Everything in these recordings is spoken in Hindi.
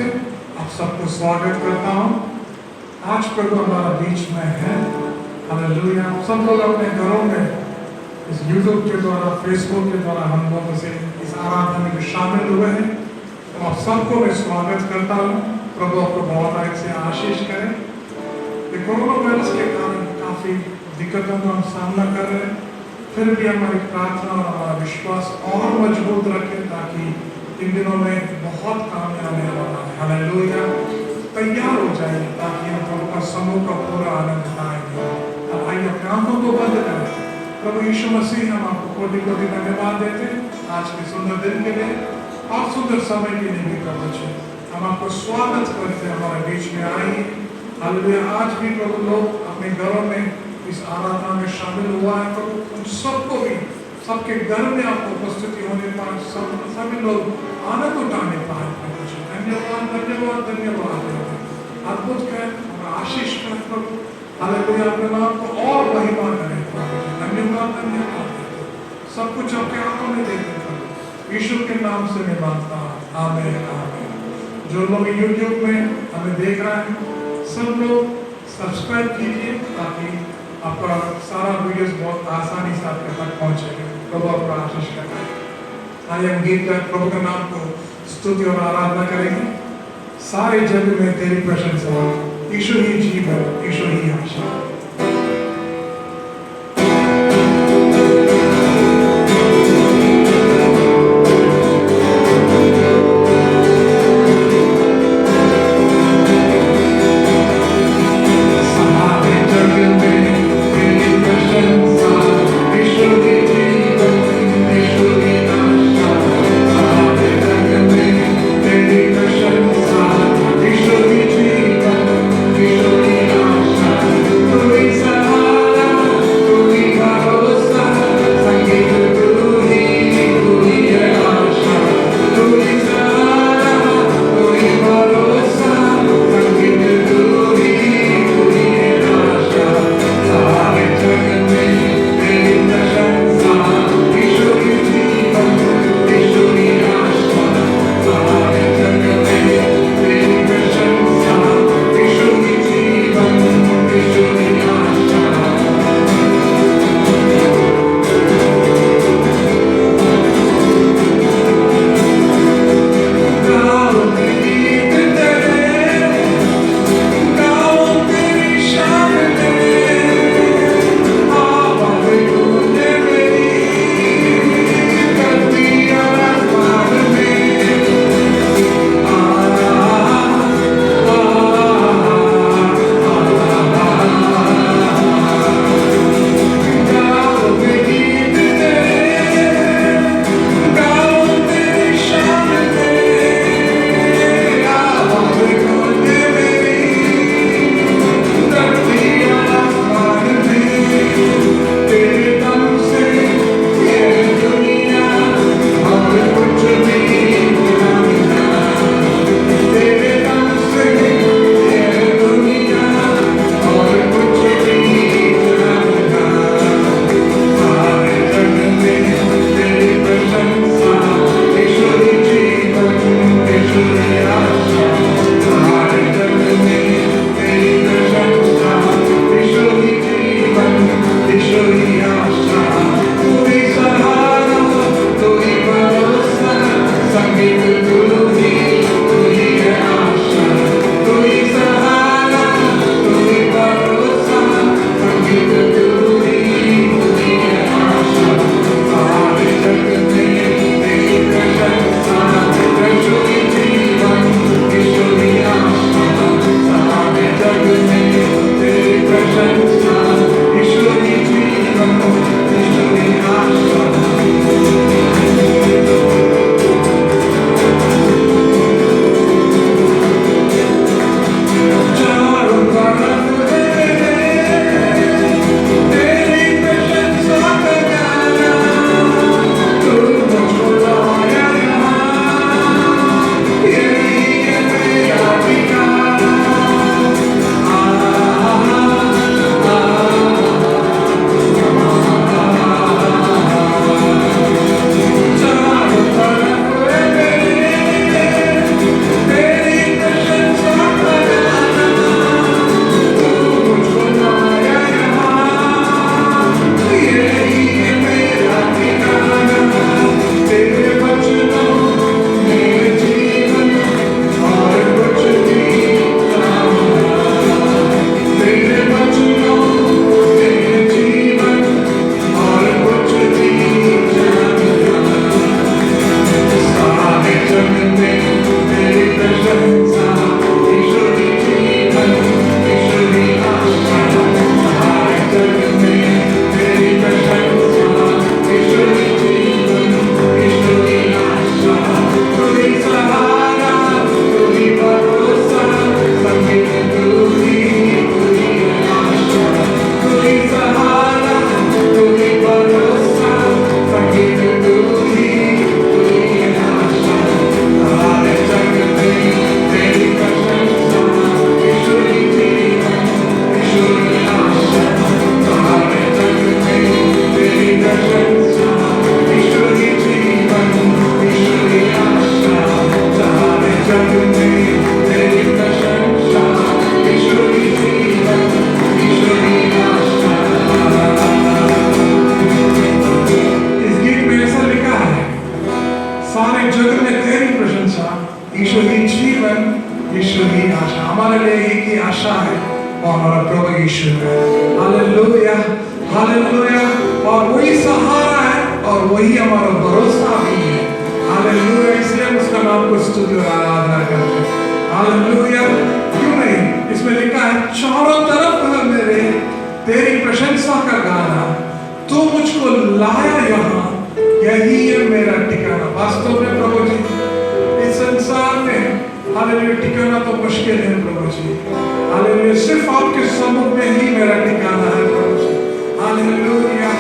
से आप सबको स्वागत करता हूँ। आज प्रभु हमारा बीच में है। हालेलुया। सब लोग अपने घरों में इस यूट्यूब के द्वारा, फेसबुक के द्वारा हम लोगों से इस आराधना में शामिल हुए हैं। तो आप सबको मैं स्वागत करता हूँ। प्रभु आपको बहुत अधिक से आशीष करे। कोरोना वायरस के कारण काफी दिक्कतों का हम सामना कर रहे हैं, फिर भी हमारी प्रार्थना और हमारा विश्वास और मजबूत रखें ताकि इन दिनों में बहुत काम आने वाला है। हालेलुया। तैयार हो जाइए ताकि हम प्रभु का समूह का पूरा आनंद पाएंगे। अब आइए अपने आंखों को बंद करें। प्रभु यीशु मसीह, हम आपको कोटि कोटि धन्यवाद देते हैं आज के सुंदर दिन के लिए और सुंदर समय के लिए भी प्रभु जी। हम आपको स्वागत करते हैं, हमारे बीच में आइए। हालेलुया। आज भी प्रभु लोग अपने घरों में इस आराधना में शामिल हुआ है, प्रभु उन सबको भी सबके घर में आपको उपस्थिति होने पर सभी लोग आनंद उठाने पाए। प्रभु जी धन्यवाद धन्यवाद धन्यवाद। अद्भुत कर और आशीष कर प्रभु। हालेलुया। अपने नाम को और महिमा करें प्रभु जी। धन्यवाद धन्यवाद। सब कुछ आपके हाथों में देते प्रभु यीशु के नाम से मैं मांगता हूँ, आमीन आमीन। जो लोग यूट्यूब में हमें देख रहे हैं सब लोग सब्सक्राइब कीजिए ताकि आपका सारा वीडियोस बहुत आसानी से आपके तक पहुंचेगा। प्रभु आपका आशीष करना। आइए हम गीत कर प्रभु के नाम को स्तुति और आराधना करेंगे। सारे जग में तेरी प्रशंसा, यीशु ही जीवन, यीशु ही आशा। Thank you. प्रभु यीशु है। Hallelujah, hallelujah. और वही सहारा है और वही हमारा भरोसा भी है। हालेलुया, इसलिए हम उसका नाम को स्तुति और आराधना करते हैं। हालेलुया। क्यों नहीं, इसमें लिखा है चारों तरफ है मेरे तेरी प्रशंसा का गाना, तू मुझको लाया यहाँ, यही है मेरा ठिकाना। वास्तव में प्रभु जी इस संसार में हालेलुया ठिकाना तो मुश्किल है प्रभु जी। हालेलुया, सिर्फ आपके सम्मुख में ही मेरा ठिकाना है प्रभु जी। हालेलुया,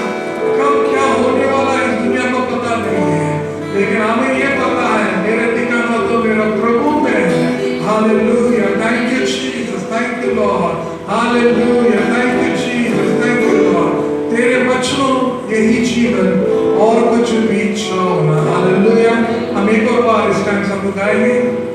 कब क्या होने वाला है इस दुनिया को पता नहीं है, लेकिन हमें ये पता है मेरा ठिकाना तो मेरा प्रभु में है। Hallelujah, thank you Jesus, thank you Lord. Hallelujah, thank you Jesus, thank you Lord. तेरे वचनों यही जीवन, और कुछ भी चाहो ना। हालेलुया, हम एक और बार इस टाइम सब गाएंगे।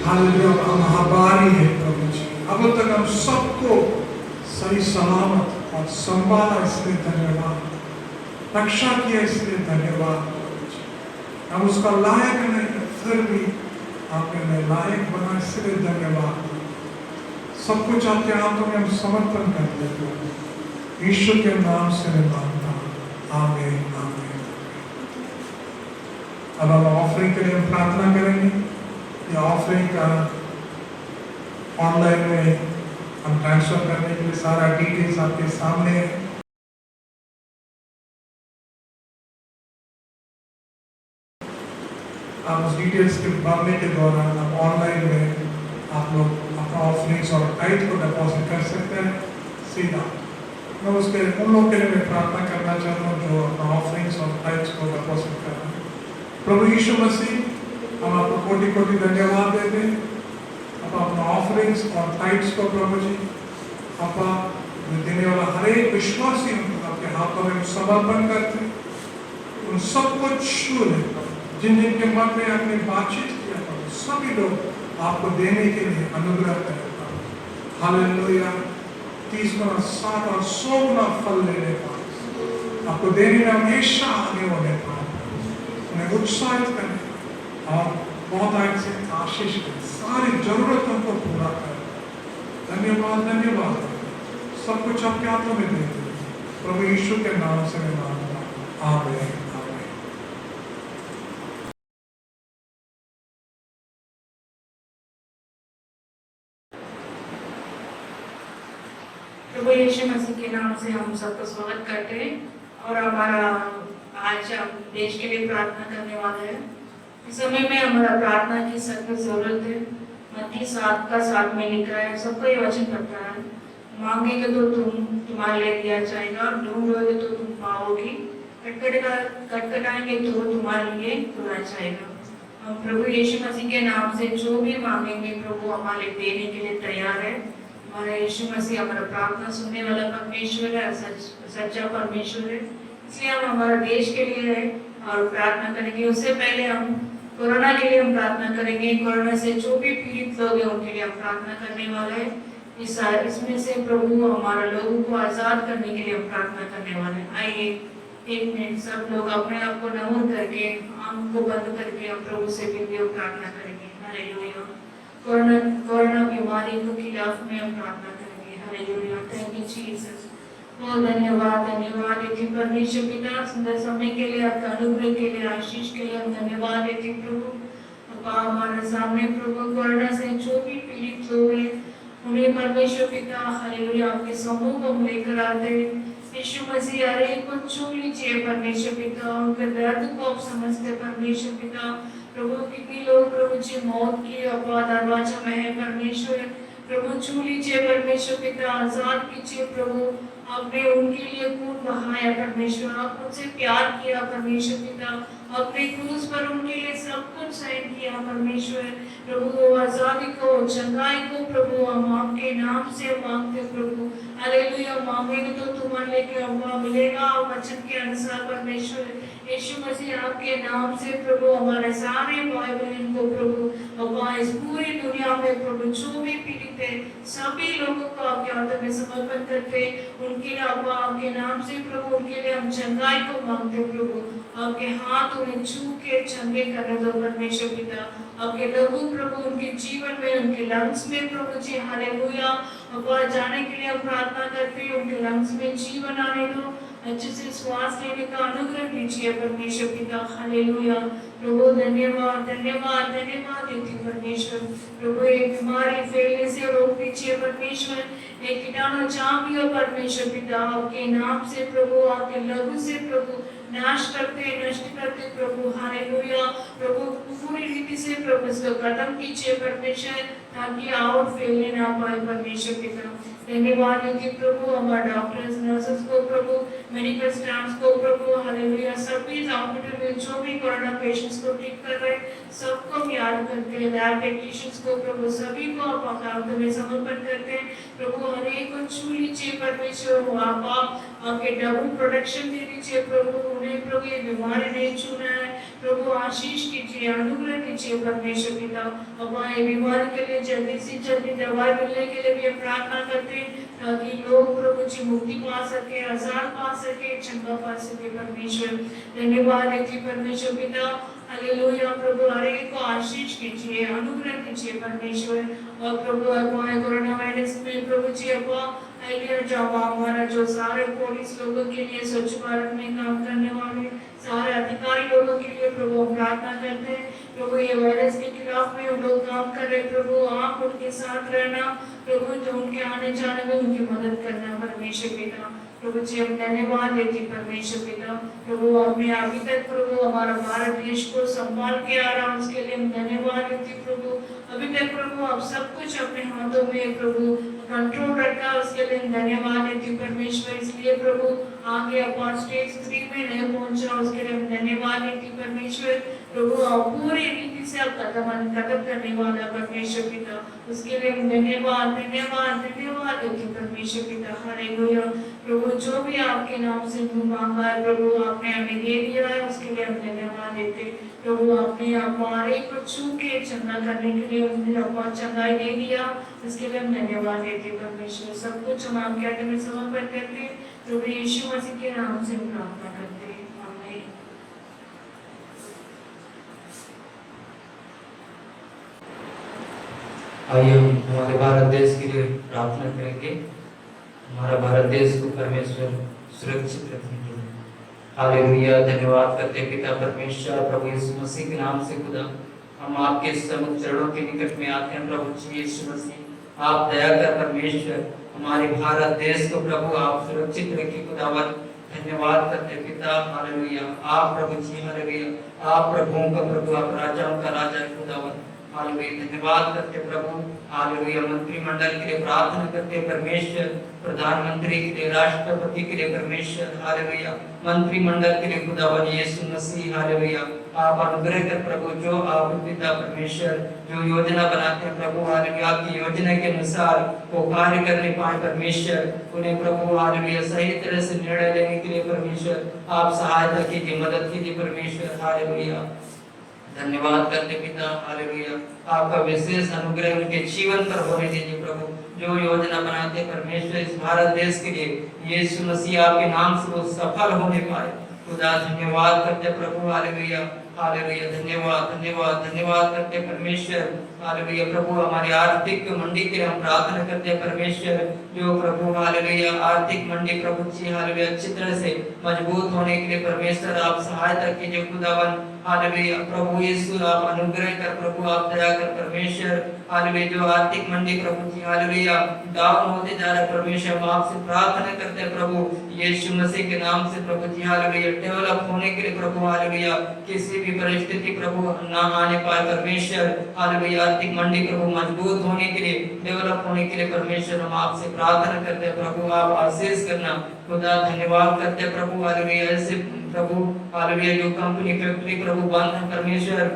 हालेलुया, हम आभारी है प्रभु जी। अब तक हम सबको सही सलामत और संभाला, इसलिए धन्यवाद। रक्षा किया, इसलिए धन्यवाद। हम उसका लायक नहीं, फिर भी आपने हमें लायक बना, इसलिए धन्यवाद। सब कुछ आपके हाथों में हम समर्पण कर देते हैं, ईश्वर के नाम से मैं मांगता हूं, आमीन आमीन। अब हम ऑफरिंग के लिए हम प्रार्थना करेंगे। ये ऑफरिंग का ऑनलाइन में हम ट्रांसफर करने के लिए सारा डिटेल्स आपके सामने है। आप उस डिटेल्स के भरने के दौरान आप ऑनलाइन में आप लोग अपना ऑफरिंग्स और टाइट को डिपॉजिट कर सकते हैं सीधा। मैं उसके उन लोगों के लिए मैं प्रार्थना करना चाहता हूँ जो अपना ऑफरिंग्स और टाइट्स को डिपॉजिट कर रहे हैं। प्रभु यीशु मसीह, हम आपको कोटि कोटि धन्यवाद देते हैं। आप अपना ऑफरिंग्स और टाइट्स को प्रभु जी आप देने वाला हर एक विश्वासी आपके हाथों में समर्पण करते हैं। उन सबको छू ले, जिन जिनके मन में आपने बातचीत किया था, सभी लोग आपको देने के लिए अनुग्रह करें। हालेलुया, 30 गुना 60 और 100 गुना फल लेने पाए, आपको देने में हमेशा आगे होने पाए, उन्हें उत्साहित करें और बहुत आगे से आशीष करें, सारी जरूरतों को पूरा करें। धन्यवाद धन्यवाद, सब कुछ आपके हाथों में देते हैं। प्रभु यीशु के नाम से मैं मांगता हूं, आमीन। प्रभु यीशु मसीह के नाम से हम सबका स्वागत करते हैं और हमारा आज हम देश के लिए प्रार्थना करने वाले हैं। इस समय में हमारा प्रार्थना की सख्त जरूरत है। मत्ती 7:7 में लिखा है, सबको ये वचन पढ़ता है, मांगेगे तो तुम्हारे लिए दिया जाएगा, ढूंढोगे तो तुम पाओगे, खटखटाएंगे तो तुम्हारे लिए खुला जाएगा। हम प्रभु यीशु मसीह के नाम से जो भी मांगेंगे प्रभु हमारे देने के लिए तैयार है। हमारा यीशु मसीह हमारा प्रार्थना सुनने वाला परमेश्वर है, सच्चा परमेश्वर है। इसलिए हम हमारा देश के लिए है और प्रार्थना करेंगे। उससे पहले हम कोरोना के लिए हम प्रार्थना करेंगे। कोरोना से जो भी पीड़ित लोग हैं उनके लिए हम प्रार्थना करने वाले हैं। इसमें से प्रभु हमारा लोगों को आजाद करने के लिए हम प्रार्थना करने वाले हैं। आइए 1 मिनट सब लोग अपने आप को नमन करके आंख को बंद करके हम प्रभु से मिलकर प्रार्थना करेंगे। हालेलुया। कोरोना बीमारी के खिलाफ में हम प्रार्थना करेंगे। Hallelujah, thank you Jesus. बहुत धन्यवाद धन्यवाद देती परमेश्वर पिता, सुंदर समय के लिए, आपका अनुग्रह के लिए, आशीष के लिए हम धन्यवाद देती प्रभु। अपा हमारे सामने प्रभु कोरोना से जो भी पीड़ित लोग हैं उन्हें परमेश्वर पिता हालेलुया आपके समूह को हम लेकर आते हैं। यीशु मसीह हर एक को छू लीजिए परमेश्वर पिता, उनके दर्द को आप समझते परमेश्वर पिता। प्रभु कितनी लोग प्रभु जी मौत की दरवाजा में है परमेश्वर, प्रभु छू लीजिए परमेश्वर पिता, आजाद कीजिए प्रभु। आपने उनके लिए खून बहाया परमेश्वर, आप उनसे प्यार किया परमेश्वर पिता, अपने क्रूस पर उनके लिए सब कुछ सहन किया परमेश्वर। प्रभु आजादी को, चंगाई को प्रभु हम आपके नाम से मांगते प्रभु। हालेलुया, मांगेंगे तो तुम्हारे लेके हमको मिलेगा वचन के अनुसार परमेश्वर। यीशु मसीह आपके नाम से प्रभु हमारे सारे भाई बहन को प्रभु अब्बा इस पूरी दुनिया में प्रभु जो भी पीड़ित है सभी लोगों को आपके हाथों में समर्पण करते, उनके लिए अब्बा आपके नाम से प्रभु उनके लिए हम चंगाई को मांगते प्रभु। आपके हाथ उन्हें छू के चंगे करने दो परमेश्वर पिता। आपके लहू प्रभु उनके जीवन में, उनके लंग्स में प्रभु जी हालेलुया अब्बा जाने के लिए हम प्रार्थना करते हैं, उनके लंग्स में जीवन आने दो, अच्छे से श्वास लेने का अनुग्रह दीजिए परमेश्वर पिता। हालेलुया प्रभु, धन्यवाद धन्यवाद धन्यवाद देती परमेश्वर। प्रभु एक बीमारी फैलने से रोक दीजिए परमेश्वर, एक कीटाणु जहाँ भी हो परमेश्वर पिता आपके नाम से प्रभु, आपके लहू से प्रभु नाश करते नष्ट करते प्रभु। हालेलुया प्रभु, पूरी रीति से प्रभु इसको खत्म कीजिए परमेश्वर, ताकि और फैलने ना पाए परमेश्वर पिता। धन्यवाद देती प्रभु हमारे डॉक्टर्स नर्सेस को प्रभु, मेडिकल स्टाफ को प्रभु हालेलुया, सभी हॉस्पिटल में जो भी कोरोना पेशेंट्स को ठीक कर रहे सबको हम याद करते हैं, लैब टेक्नीशियंस को प्रभु सभी को आप हाथों में समर्पण करते हैं प्रभु। हर एक को छू लीजिए परमेश्वर, आप आपके डबल प्रोटेक्शन दे दीजिए प्रभु, उन्हें प्रभु ये बीमारी नहीं छूना है प्रभु, आशीष कीजिए, अनुग्रह कीजिए परमेश्वर पिता। अब्बा ये बीमारी के लिए जल्दी से जल्दी दवाई मिलने के लिए भी हम प्रार्थना करते हैं, ताकि लोग प्रभु जी मुक्ति पा सके, आजाद पा सके, चंगा पा सके परमेश्वर। धन्यवाद है कि परमेश्वर पिता, हालेलुया प्रभु, हर एक को आशीष कीजिए, अनुग्रह कीजिए परमेश्वर। और प्रभु अगुवाएं कोरोना वायरस में प्रभु जी अब्बा हालेलुया, जब हमारा जो सारे पुलिस लोगों के लिए, स्वच्छ भारत में काम करने वाले सारे अधिकारी लोगों के लिए प्रभु हम प्रार्थना करते हैं प्रभु, ये वायरस के खिलाफ में उन लोग काम कर रहे प्रभु, आप उनके साथ रहना प्रभु, जो उनके आने जाने में उनकी मदद करना परमेश्वर पिता। प्रभु जी हम धन्यवाद देते परमेश्वर पिता। प्रभु आपने अभी तक प्रभु हमारा भारत देश को संभाल के आ रहा, उसके लिए हम धन्यवाद देते प्रभु। अभी तक प्रभु आप सब कुछ अपने हाथों में प्रभु कंट्रोल रखा, उसके लिए हम धन्यवाद देते परमेश्वर। इसलिए प्रभु आगे अपन स्टेज 3 में नहीं पहुंच रहा, उसके लिए हम धन्यवाद देते परमेश्वर। प्रभु आप पूरी रीति से आप कदम करने वाला परमेश्वर पिता, उसके लिए हम धन्यवाद धन्यवाद धन्यवाद देते परमेश्वर पिता। हालेलुया प्रभु, जो भी आपके नाम से मांगा है प्रभु आपने हमें दे दिया है, उसके लिए हम धन्यवाद देते प्रभु। आपने हमारे को छू के चंगा करने के लिए हमने चंगाई दे दिया, उसके लिए हम धन्यवाद देते परमेश्वर। सब कुछ हम आपके आगे में समर्पण करते प्रभु यीशु मसीह के नाम से प्रार्थना करते हैं, आमीन। आइए हम हमारे भारत देश के लिए प्रार्थना करेंगे। हमारा भारत देश को परमेश्वर सुरक्षित रखेंगे। हालेलुया, धन्यवाद करते पिता परमेश्वर, प्रभु यीशु मसीह के नाम से खुदा हम आपके समुख चरणों के निकट में आते हैं प्रभु यीशु मसीह, आप दया कर परमेश्वर हमारे भारत देश को प्रभु आप सुरक्षित रखिए खुदावन। धन्यवाद करते पिता, हालेलुया, आप प्रभु जी, हालेलुया, आप प्रभुओं का प्रभु, आप राजाओं का राजा खुदावन। हालेलुया, धन्यवाद करते प्रभु, हालेलुया, मंत्रिमंडल के लिए प्रार्थना करते परमेश्वर, प्रधानमंत्री के लिए, राष्ट्रपति के लिए परमेश्वर, हालेलुया, मंत्रिमंडल के लिए खुदावन यीशु मसीह, हालेलुया, आप अनुग्रह कर प्रभु, जो आप पिता परमेश्वर जो योजना बनाते हैं प्रभु, हालेलुया, आपकी योजना के अनुसार वो कार्य करने पाए परमेश्वर, उन्हें प्रभु हालेलुया सही तरह से निर्णय लेने के लिए परमेश्वर आप सहायता कीजिए, मदद कीजिए परमेश्वर, हालेलुया। धन्यवाद करते पिता, हालेलुया, आपका विशेष अनुग्रह उनके जीवन पर होने दीजिए प्रभु, जो योजना बनाते परमेश्वर इस भारत देश के लिए यीशु मसीह आपके नाम से वो सफल होने पाए खुदा। धन्यवाद करते प्रभु, हालेलुया, हालेलुया, धन्यवाद धन्यवाद धन्यवाद करते परमेश्वर, हालेलुया। प्रभु हमारी आर्थिक मंडी के लिए हम प्रार्थना करते हैं परमेश्वर, जो प्रभु हालेलुया आर्थिक मंडी प्रभु जी हालेलुया अच्छी तरह से मजबूत होने के लिए परमेश्वर आप सहायता कीजिए खुदावन, हालेलुया। प्रभु यीशु आप अनुग्रह कर प्रभु, आप दया कर परमेश्वर, हालेलुया, जो आर्थिक मंडी प्रभु जी हालेलुया डाउन होते जा रहे परमेश्वर, हम आपसे प्रार्थना करते हैं प्रभु यीशु मसीह के नाम से प्रभु जी हालेलुया डेवलप होने के लिए प्रभु, हालेलुया, किसी भी परिस्थिति प्रभु ना आने पाए परमेश्वर, हालेलुया, आर्थिक मंडी प्रभु मजबूत होने के लिए, डेवलप होने के लिए परमेश्वर हम आपसे प्रार्थना करते हैं प्रभु, आप आशीष करना खुदा। धन्यवाद करते हैं प्रभु, हालेलुया, ऐसे प्रभु हालेलुया जो कंपनी फैक्ट्री प्रभु बंद है परमेश्वर,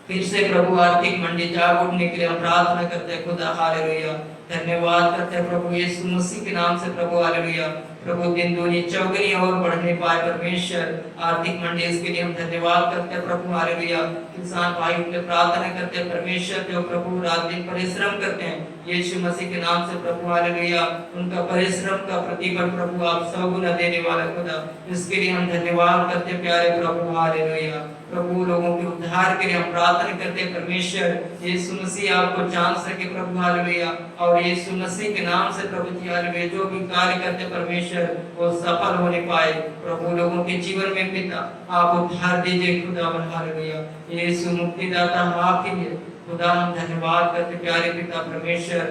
फिर से प्रभु आर्थिक मंडी जाग उठने के लिए हम प्रार्थना करते हैं खुदा, हालेलुया। धन्यवाद करते हैं प्रभु यीशु मसीह के नाम से प्रभु, हालेलुया, प्रभु दिन दूनी चौगुनी और बढ़ने पाए परमेश्वर आर्थिक मंडी, इसके लिए हम धन्यवाद करते हैं प्रभु, हालेलुया। किसान भाई के लिए प्रार्थना करते हैं परमेश्वर, जो प्रभु रात दिन परिश्रम करते हैं यीशु मसीह के नाम से प्रभु, हालेलुया, उनका परिश्रम का प्रतिफल प्रभु आप सौगुना देने वाला खुदा, इसके लिए हम धन्यवाद करते हैं प्यारे प्रभु, हालेलुया। प्रभु लोगों के उद्धार के लिए हम प्रार्थना करते हैं परमेश्वर, यीशु मसीह आपको जान सके प्रभु, हालेलुया, और यीशु मसीह के नाम से प्रभु जी हालेलुया जो भी कार्य करते परमेश्वर वो सफल होने पाए प्रभु, लोगों के जीवन में पिता आप उद्धार दीजिए खुदावन, हालेलुया, यीशु मुक्तिदाता आप ही है खुदा। हम धन्यवाद करते प्यारे पिता परमेश्वर,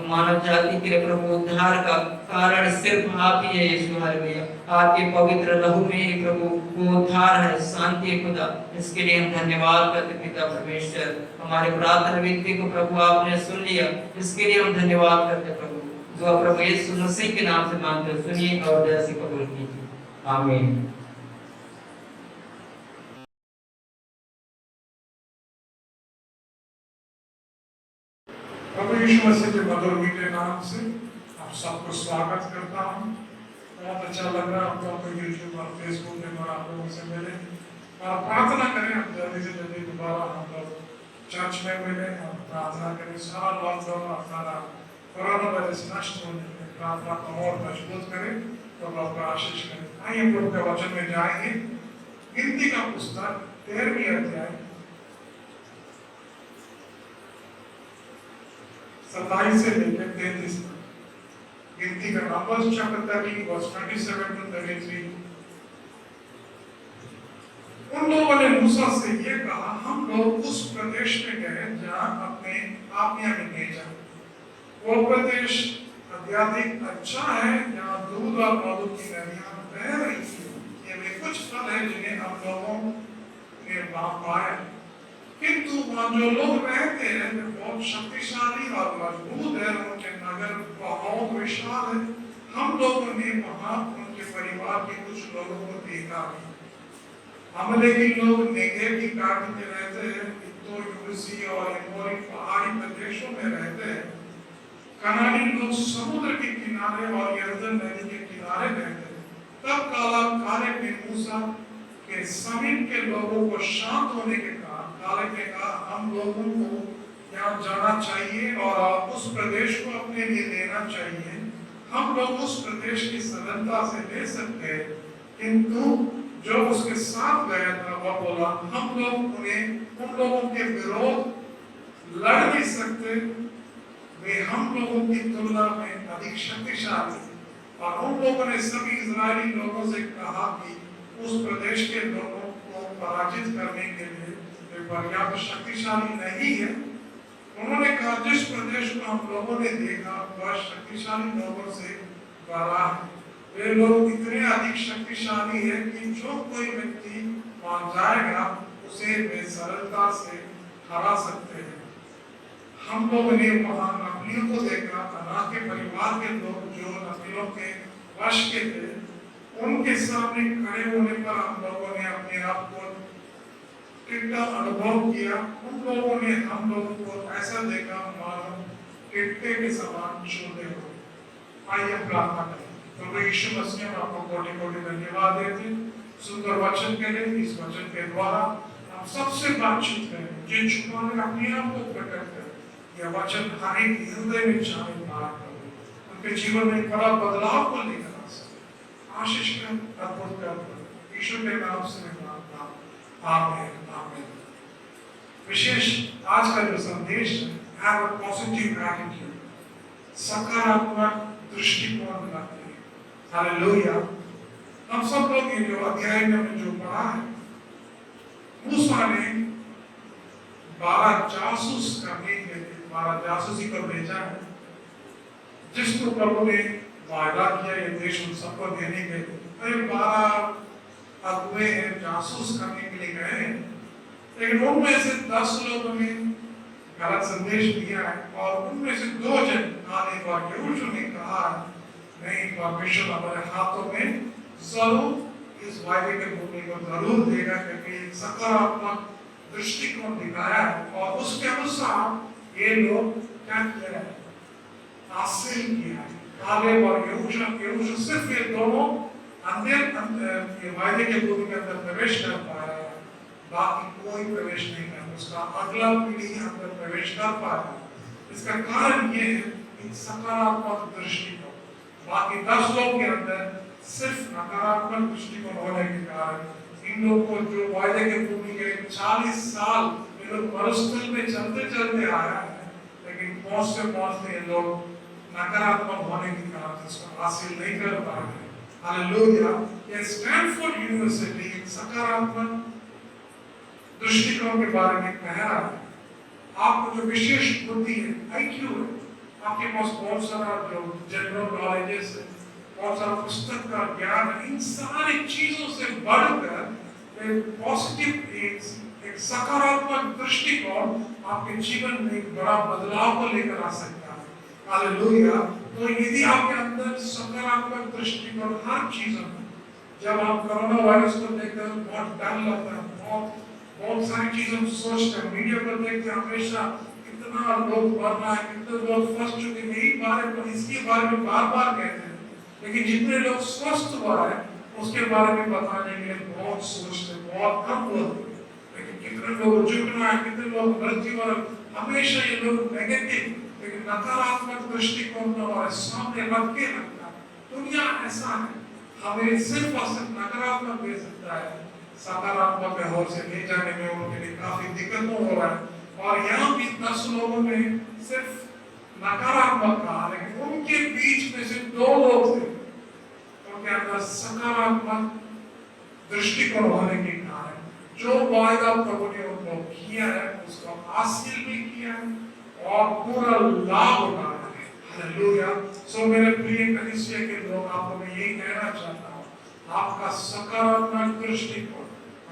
मानव जाति के लिए प्रभु उद्धार का कारण सिर्फ आप ही है यीशु, हालेलुया, आपके पवित्र लहू में ही प्रभु वो उद्धार है, शांति है खुदा, इसके लिए हम धन्यवाद करते पिता परमेश्वर। हमारे प्रार्थना विनती को प्रभु आपने सुन लिया, इसके लिए हम धन्यवाद करते प्रभु, जो प्रभु यीशु मसीह के नाम से मांगते सुनिए और दया से कबूल कीजिए, आमीन। प्रभु यीशु मसीह के मधुर मीठे नाम से आप सबको स्वागत करता हूँ। बहुत अच्छा लग रहा है हम लोग को यूट्यूब और फेसबुक के द्वारा आप लोगों से मिले और प्रार्थना करें हम जल्दी से जल्दी दोबारा हम लोग चर्च में मिले और प्रार्थना करें सारा लॉकडाउन और सारा कोरोना वायरस नष्ट होने के लिए प्रार्थना को और मजबूत करें तो लोग आशीष करें। आइए हम लोग के वचन में जाएंगे। गिनती का पुस्तक 13वीं अध्याय 27 से लेकर 33 तक। गिनती का नंबर्स चैप्टर 13 वर्स 27 to 33। उन लोगों ने मूसा से ये कहा, हम लोग उस प्रदेश में गए जहाँ अपने आज्ञा में ले जाए। वो प्रदेश अत्यधिक अच्छा है, जहाँ दूध और मधु की नदियाँ बह रही थी। ये वे कुछ फल है जिन्हें हम लोगों ने वहाँ पाया। किंतु वहाँ जो लोग रहते हैं वे बहुत शक्तिशाली और मजबूत है, उनके नगर बहुत विशाल है। हम लोगों ने वहाँ उनके परिवार के कुछ लोगों को देखा भी। अमलेकी लोग नेगेव की घाटी में रहते हैं, तो यूबूसी और एमोरी पहाड़ी प्रदेशों में रहते हैं। कनानी लोग समुद्र के किनारे और यरदन नदी के किनारे रहते हैं। तब कालेब ने मूसा के समीप के लोगों को शांत होने के कालेब ने कहा, हम लोगों को यहाँ जाना चाहिए और उस प्रदेश को अपने लिए लेना चाहिए। हम लोग उस प्रदेश की सरलता से ले सकते हैं। किंतु जो उसके साथ गया था वह बोला, हम लोग उन लोगों के विरोध लड़ नहीं सकते, वे हम लोगों की तुलना में अधिक शक्तिशाली। और उन लोगों ने सभी इजरायली लोगों से कहा कि उस प्रदेश के लोगों को पराजित करने के लिए वे पर्याप्त शक्तिशाली नहीं है। उन्होंने कहा, जिस प्रदेश को हम लोगों ने देखा वह शक्तिशाली लोगों से भरा है। वे लोग इतने अधिक शक्तिशाली है कि जो कोई व्यक्ति वहां जाएगा उसे वे सरलता से हरा सकते हैं। हम लोगों ने वहां नबलियों को देखा, अनाक के परिवार के लोग जो नबलियों के वश के थे, उनके सामने खड़े होने पर हम लोगों ने अपने आप को टिट्टा अनुभव किया। उन लोगों ने हम लोगों को ऐसा देखा मानो टिट्टे के समान छोटे हो। आइए प्रार्थना करें। प्रभु यीशु मसीह हम आपको कोटि कोटि धन्यवाद देते सुंदर वचन के लिए। इस वचन के द्वारा हम सबसे बातचीत करें, जिन छुपाने अपने आप को प्रकट करें। यह वचन हर एक हृदय में जाने पार करें, उनके जीवन में बड़ा बदलाव को लेकर आ सके। आशीष कर, अद्भुत कर, यीशु के नाम से मैं मांगता हूं, आमीन आमीन। विशेष आज का जो संदेश है, हैव अ पॉजिटिव एटीट्यूड, सकारात्मक दृष्टिकोण रखते हैं। हालेलुया। हम सब लोग ये जो अध्याय में जो पढ़ा है, मूसा ने 12 जासूस करने के लिए 12 जासूसी को भेजा है, जिसको प्रभु ने वायदा किया ये देश उन सबको देने के लिए। 12 अगुए हैं, जासूस करने के लिए गए हैं, लेकिन उनमें से 10 लोगों ने गलत संदेश दिया है और उनमें से 2 जन आने पर यहोशू ने कहा, नहीं, परमेश्वर हमारे हाथों में जरूर इस वायदे के भूमि को जरूर देगा, क्योंकि एक सकारात्मक दृष्टिकोण दिखाया है और उसके अनुसार ये लोग क्या किया है, हासिल किया है। कालेब और यहोशू सिर्फ ये दोनों अंदर वायदे के भूमि के अंदर प्रवेश कर पाया, बाकी कोई प्रवेश नहीं कर, उसका अगला पीढ़ी अंदर प्रवेश कर पाया। इसका कारण ये है कि सकारात्मक दृष्टिकोण। बाकी 10 लोग के अंदर सिर्फ नकारात्मक दृष्टिकोण होने के कारण इन लोगों को जो वायदे के भूमि के 40 साल ये लोग मरुस्थल में चलते चलते आया है, लेकिन पहुंचते ये लोग नकारात्मक होने के कारण इसको हासिल नहीं कर पा रहे। हालेलुया। ये स्टैनफोर्ड यूनिवर्सिटी सकारात्मक दृष्टिकोण के बारे में कह रहा है। आपको जो विशेष बुद्धि है, IQ है, आपके पास बहुत सारा जो जनरल नॉलेजेस है, बहुत सारा पुस्तक का ज्ञान है, इन सारी चीजों से बढ़कर एक पॉजिटिव एक सकारात्मक दृष्टिकोण आपके जीवन में एक बड़ा बदलाव को लेकर आ सकता है। हालेलुया। तो यदि आपके अंदर सकारात्मक दृष्टिकोण हर चीजों में, जब आप कोरोना वायरस को देखकर बहुत डर लगता है, बहुत सारी चीजें सोचते हैं, मीडिया पर देखते हैं हमेशा कितना लोग मर रहा है, कितने लोग फंस चुके हैं, यही बारे में इसके बारे में बार बार कहते हैं, लेकिन जितने लोग स्वस्थ हुआ है उसके बारे में बताने के लिए बहुत सोचते, बहुत कम बोलते। लेकिन कितने लोग झुकना है, कितने लोग गलती और हमेशा ये लोग नेगेटिव, लेकिन नकारात्मक दृष्टिकोण हमारे सामने रख के रखता है। दुनिया ऐसा है, हमें सिर्फ और सिर्फ नकारात्मक दे सकता है, सकारात्मक में और से ले जाने में उनके लिए काफी दिक्कतों हो रहा है। और यहाँ भी 10 लोगों ने सिर्फ नकारात्मक कहा, लेकिन उनके बीच में से 2 लोग थे उनके अंदर सकारात्मक दृष्टिकोण होने के कारण जो वायदा प्रभु ने उनको किया है उसको हासिल भी किया है और पूरा लाभ उठाया है। हालेलुया। सो मेरे प्रिय कलीसिया के लोग, आपको मैं यही कहना चाहता हूँ, आपका सकारात्मक दृष्टिकोण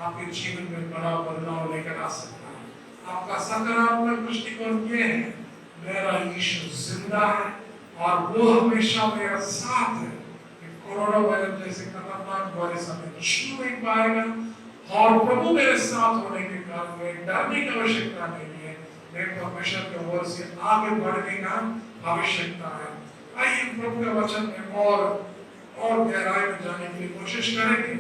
आपके जीवन में बड़ा बदलाव लेकर आ सकता है। आपका सकारात्मक दृष्टिकोण ये है, मेरा यीशु जिंदा है और वो हमेशा मेरा साथ है। कोरोना वायरस जैसे खतरनाक वायरस हमें छू नहीं पाएगा और प्रभु मेरे साथ होने के कारण में डरने की आवश्यकता नहीं है। मेरे परमेश्वर के ओर से आगे बढ़ने का आवश्यकता है। आइए प्रभु के वचन में और गहराई में जाने की कोशिश करेंगे।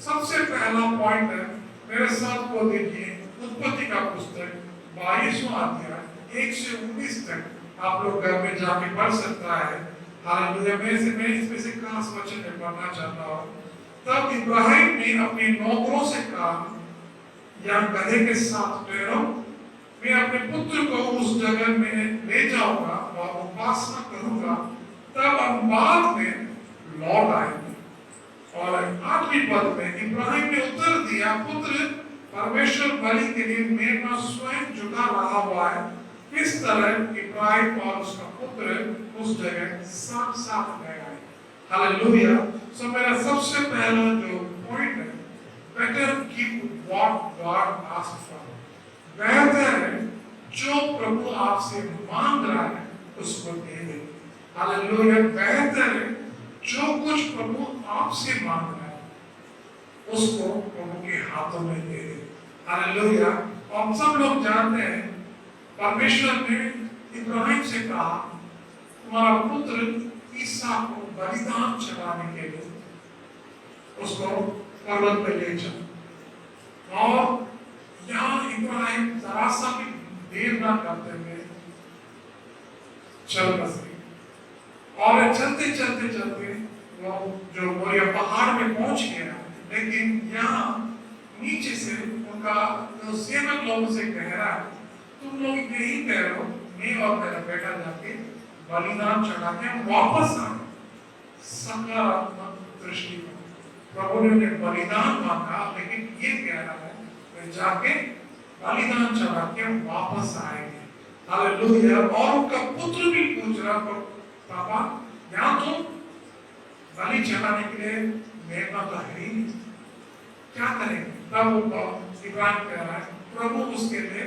सबसे पहला पॉइंट है, मेरे साथ को देखिए, उत्पत्ति का पुस्तक 22वां अध्याय 1 से 19 तक आप लोग घर में जाके पढ़ सकता है। हालेलुया। मैं इसमें से खास वचन में पढ़ना चाहता हूँ। तब इब्राहिम ने अपने नौकरों से कहा, या गधे के साथ ठहरो, मैं अपने पुत्र को उस जगह में ले जाऊंगा और उपासना करूंगा, तब हम बाद में लौट आएंगे। और 8वीं पद में इब्राहिम ने उत्तर दिया, पुत्र, परमेश्वर बलि के लिए मेरा स्वयं झुका रहा हुआ है। इस तरह इब्राहिम और उसका पुत्र उस जगह साथ साथ रह गए। हालेलुया। सो मेरा सबसे पहला जो पॉइंट है, better give what God asked for. बेहतर है जो प्रभु आपसे मांग रहा है उसको दे दे। हालेलुया। बेहतर है जो कुछ प्रभु आपसे मांग रहा है उसको प्रभु के हाथों में दे दे। हालेलुया। हम सब लोग जानते हैं परमेश्वर ने इब्राहिम से कहा, तुम्हारा पुत्र ईसा को बलिदान चढ़ाने के लिए उसको पर्वत पे ले जाओ। और यहाँ इब्राहिम जरा सा भी देर ना करते हुए चल बसे। और चलते चलते चलते वो जो मोरिया पहाड़ में पहुंच गया, लेकिन यहाँ नीचे से उनका जो सेवक लोगों से कह रहा है, तुम लोग यही कह रहे हो, मैं और मेरा बेटा जाके बलिदान चढ़ा के वापस आए। सकारात्मक दृष्टिकोण। प्रभु ने बलिदान मांगा, लेकिन ये कह रहा है वे जाके बलिदान चढ़ा के वापस आएंगे। हालेलुया। और उनका पुत्र भी पूछ रहा, पापा यहाँ तुम बलि चढ़ाने के लिए मेरे पास तो है ही नहीं, क्या करेंगे? तब इब्राहिम कह रहा है, प्रभु उसके लिए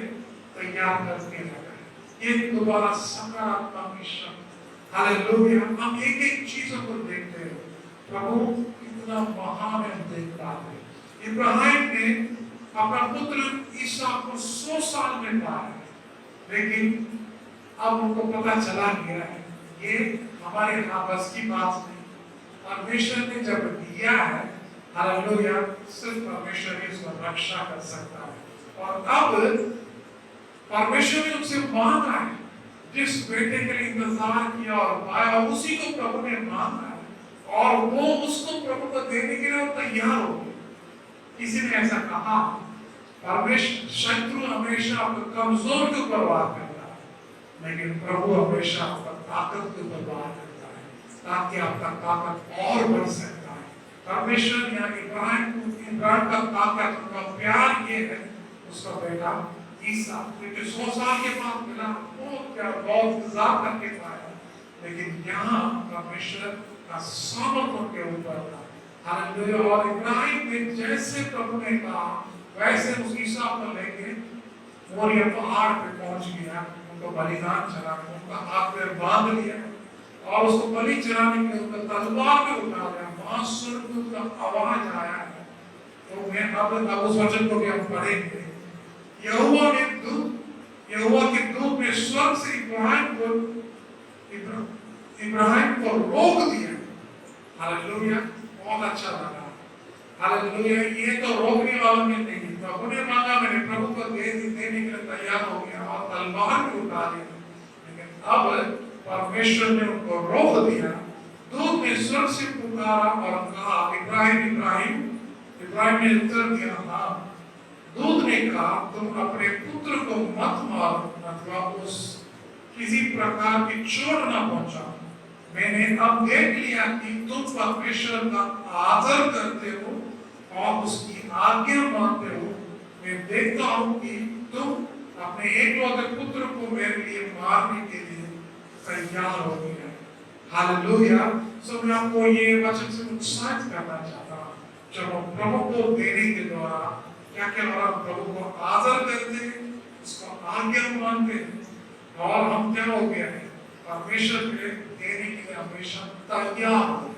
तैयार करके लगा है। ये दोबारा सकारात्मक मिशन। हालेलुया। हम एक एक चीजों को देखते हैं, प्रभु कितना महान है देख पाते हैं। इब्राहिम ने अपना पुत्र ईसा को 100 साल में पाया, लेकिन अब उनको पता चला गया है ये हमारे यहाँ बस की बात नहीं। परमेश्वर ने जब दिया है, हालेलुया, सिर्फ परमेश्वर ही उसका रक्षा कर सकता है। और अब परमेश्वर ने उनसे मांगा है, जिस बेटे के लिए इंतजार किया और पाया, उसी को प्रभु ने मांगा है और वो उसको प्रभु को देने के लिए तैयार हो गए। किसी ने ऐसा कहा, परमेश्वर शत्रु हमेशा आपको कमजोर के ऊपर वार करता है, लेकिन प्रभु हमेशा आपका ताकत के ऊपर वार करता है, ताकि आपका ताकत और बढ़ सकता है। परमेश्वर यहाँ इब्राहिम का ताकत, उनका प्यार ये है, उसका बेटा ईसा, क्योंकि 100 साल के बाद मिला, बहुत इंतजार करके पाया, लेकिन यहाँ परमेश्वर का सामर्थ उनके ऊपर था। हालेलुया। और इब्राहिम ने जैसे प्रभु ने कहा, वैसे उस ईसा को लेके मोरिया पहाड़ पे पहुंच गया, उनको बलिदान चढ़ाने, उनका हाथ पैर बांध लिया और उसको बलि चढ़ाने के लिए उनका तलवार पे उठा लिया। वहां स्वर्गदूत का आवाज आया है। तो मैं अब उस वचन को भी हम पढ़ेंगे। यहोवा के दूत ने स्वर्ग से इब्राहिम को रोक दिया हालेलुया, बहुत अच्छा लगा। हालेलुया, ये तो रोकने वाला में नहीं, प्रभु ने मांगा, मैंने प्रभु को देने के लिए तैयार हो गया और तलवार भी उठा ली, लेकिन अब परमेश्वर ने उनको रोक दिया। दूत ने स्वर्ग से पुकारा और कहा, इब्राहिम इब्राहिम। इब्राहिम ने उत्तर दिया, हाँ। दूत ने कहा, तुम अपने पुत्र को मत मारो अथवा उस किसी प्रकार की चोट न पहुंचाओ। मैंने अब देख लिया कि तुम परमेश्वर का आदर करते हो और उसकी आज्ञा मानते हो। मैं देखता हूं कि तुम अपने एकलौते पुत्र को मेरे लिए मारने के लिए तैयार हो गए। हालेलुया। सो मैं आपको ये वचन से उत्साहित करना चाहता हूँ, जब हम प्रभु को देने के द्वारा क्या क्या हो रहा, प्रभु को आदर करते हैं, उसको आज्ञा मानते हैं और हम क्या हो गए हैं, परमेश्वर के देने के लिए हमेशा तैयार हो गए।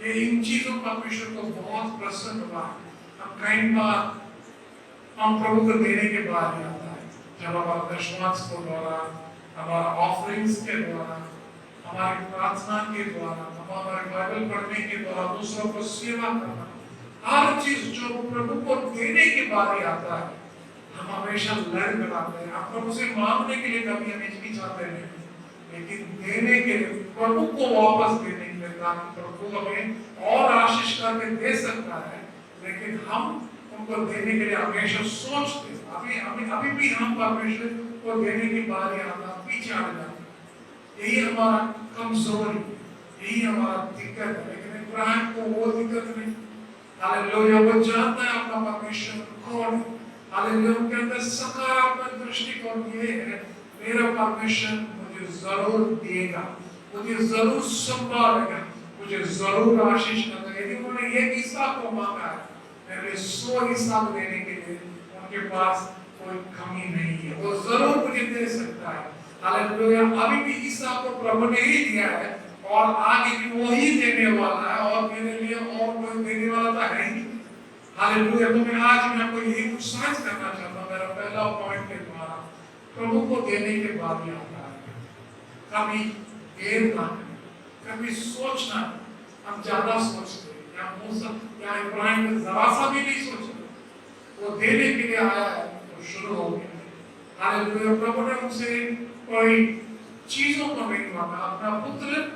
ये इन चीजों का परमेश्वर को बहुत प्रसन्न हुआ है। हम कई बार हम प्रभु को देने के बाद ही आता है, जब हमारा दशमांश को द्वारा, हमारा ऑफरिंग्स के द्वारा, हमारी प्रार्थना के द्वारा, हमारे बाइबल पढ़ने के द्वारा, दूसरों को सेवा करना, हर चीज जो प्रभु को देने के बाद ही आता है। हम हमेशा लड़ कराते हैं, आप प्रभु से मांगने के लिए कभी हम हिचकिचाते नहीं, लेकिन देने के लिए, प्रभु को वापस देने के लिए, ताकि प्रभु हमें और आशीष करके दे सकता है, लेकिन हम उनको देने के लिए हमेशा सोचते हैं। अभी भी हम परमेश्वर को देने के बाद ही आता, पीछे हट जाते। यही हमारा कमजोरी, यही हमारा दिक्कत है। लेकिन इब्राहिम को वो दिक्कत नहीं। हालेलुया, वो जानता है अपना परमेश्वर कौन है। हालेलुया, उनके अंदर सकारात्मक दृष्टिकोण ये है, मेरा परमेश्वर मुझे जरूर देगा, मुझे जरूर संभालेगा, मुझे जरूर आशीष देगा। यदि उन्होंने एक हिस्सा को मांगा है, मेरे लिए 100 हिस्सा देने के लिए उनके पास कोई कमी नहीं है, वो जरूर मुझे दे सकता है। हालेलुया, अभी भी हिस्सा को प्रभु ने ही दिया है और आगे भी वो ही देने वाला है, और मेरे लिए और कोई देने वाला तो है ही। हालेलुया, तो मैं आज आपको यही उत्साहित करना चाहता हूँ, मेरा पहला पॉइंट के द्वारा प्रभु को देने के बाद ही आता है। कभी देर ना करें, कभी सोचना, हम ज्यादा सोचते हैं, या मूसा या इब्राहिम ने जरा सा भी नहीं सोचा, वो देने के लिए आया है तो शुरू हो गया। हालेलुया, प्रभु ने उनसे कोई चीजों को नहीं मांगा, अपना पुत्र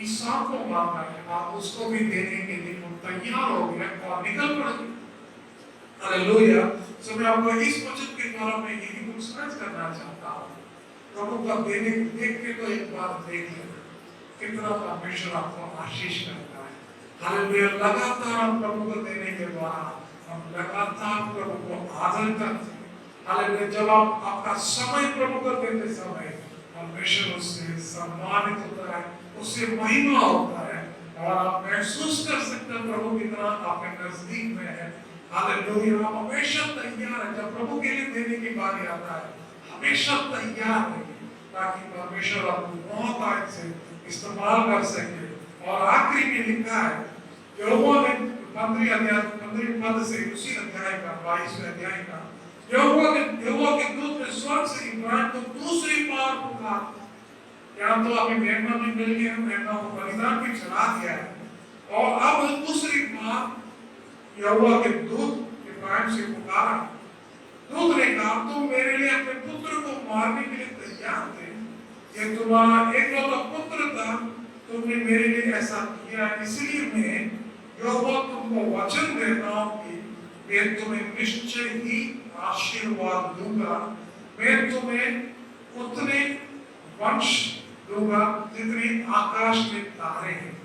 ईसा को मांगा है, आप उसको भी देने के लिए तैयार हो गया और निकल पड़े। हालेलुया, सो मैं आपको इस वचन के द्वारा मैं यही उत्साहित करना चाहता हूँ, प्रभु का देने देख के तो एक बार देख लेना कितना परमेश्वर आपको आशीष करता है। हालेलुया, लगातार हम प्रभु को देने के द्वारा हम लगातार प्रभु को आदर करते हैं। हालेलुया, जब आप आपका समय प्रभु को देते समय परमेश्वर उससे सम्मानित होता है, उससे महिमा होता है, और आप महसूस कर सकते हैं प्रभु कितना आपके नजदीक में है। हालेलुया, आप हमेशा तैयार है, जब प्रभु के लिए देने की बारी आता है हमेशा तैयार रहिए, ताकि परमेश्वर आपको बहुत आज से इस्तेमाल कर सके। और आखिरी में लिखा है, यहोवा ने 15 पद से उसी अध्याय का 22वें अध्याय का, यहोवा के दूत ने स्वर्ग से इब्राहिम को दूसरी बार पुकारा। यहाँ तो अभी मेमना में मिल गया, मेमना को बलिदान भी चढ़ा दिया है, और अब दूसरी बार यहोवा के दूत इब्राहिम से पुकारा। दूत ने कहा, तुम मेरे लिए अपने पुत्र को मारने के लिए तैयार थे, ये तुम्हारा एकलौता पुत्र था, तुमने मेरे लिए ऐसा किया, इसलिए मैं यहोवा तुमको वचन देता हूँ कि मैं तुम्हें निश्चय ही आशीर्वाद दूंगा, मैं तुम्हें उतने वंश दूंगा जितने आकाश में तारे हैं।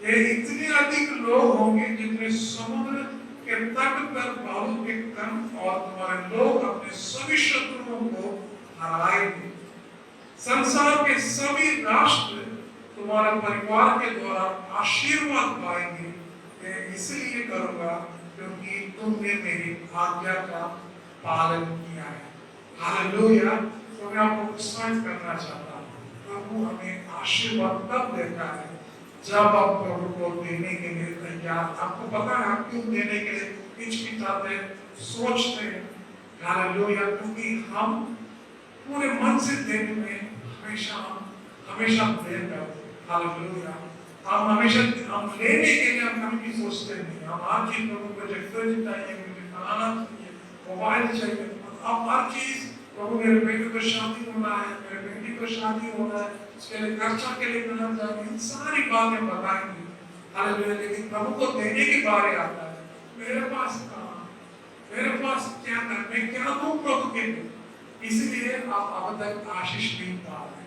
ये इतने अधिक लोग होंगे जितने समुद्र के तट पर बालू के कण, और तुम्हारे लोग अपने सभी शत्रुओं को हराएंगे। संसार के सभी राष्ट्र तुम्हारे परिवार के द्वारा आशीर्वाद पाएंगे। मैं इसलिए करूंगा क्योंकि तुमने मेरी आज्ञा का पालन किया है। हालेलुया, तो मैं आपको उत्साहित करना चाहता हूँ, प्रभु हमें आशीर्वाद तब देता है जब आप प्रभु को देने के लिए तैयार। आपको पता है आप क्यों देने के लिए हिचकिचाते हैं, सोचते हैं? हालेलुया, क्योंकि हम पूरे मन से देने में हमेशा देर करते हैं। हालेलुया, हम हमेशा हम लेने के लिए हम कभी भी सोचते नहीं, हम हर चीज प्रभु मुझे फ्रिज चाहिए, मुझे फलाना चाहिए, मोबाइल चाहिए, अब हर चीज प्रभु मेरे बेटे को शादी होना है, मेरे बेटी को शादी होना है, उसके लिए खर्चा के लिए मिलना चाहिए, इन सारी बातें बताएंगे। हालेलुया। लेकिन प्रभु को देने की बारी आता है, मेरे पास कहाँ, मेरे पास क्या है, मैं क्या दूं प्रभु के लिए, इसलिए आप अब तक आशीष नहीं पा रहे।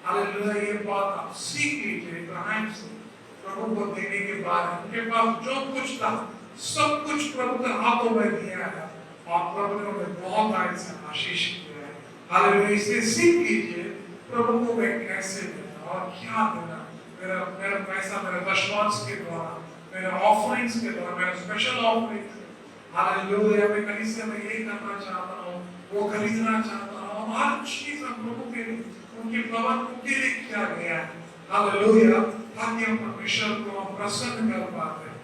हालेलुया। ये बात आप सीख लीजिए इब्राहिम से, प्रभु को देने के बाद उनके पास जो कुछ था सब कुछ प्रभु के हाथों में दिया है और प्रभु ने उन्हें बहुत आगे से आशीष किया है। हालेलुया। इससे सीख लीजिए प्रभु को मैं कैसे देना और क्या देना, मेरा मेरा पैसा मेरे दशमांश के द्वारा, मेरे ऑफरिंग्स के द्वारा, मेरे स्पेशल ऑफरिंग्स। हालेलुया। मैं कलीसिया में ये करना चाहता हूँ, वो खरीदना चाहता हूँ, हर चीज हम प्रभु के लिए, उनके भवन उनके लिए किया गया है। हालेलुया। ताकि हम परमेश्वर को प्रसन्न कर पाते हैं।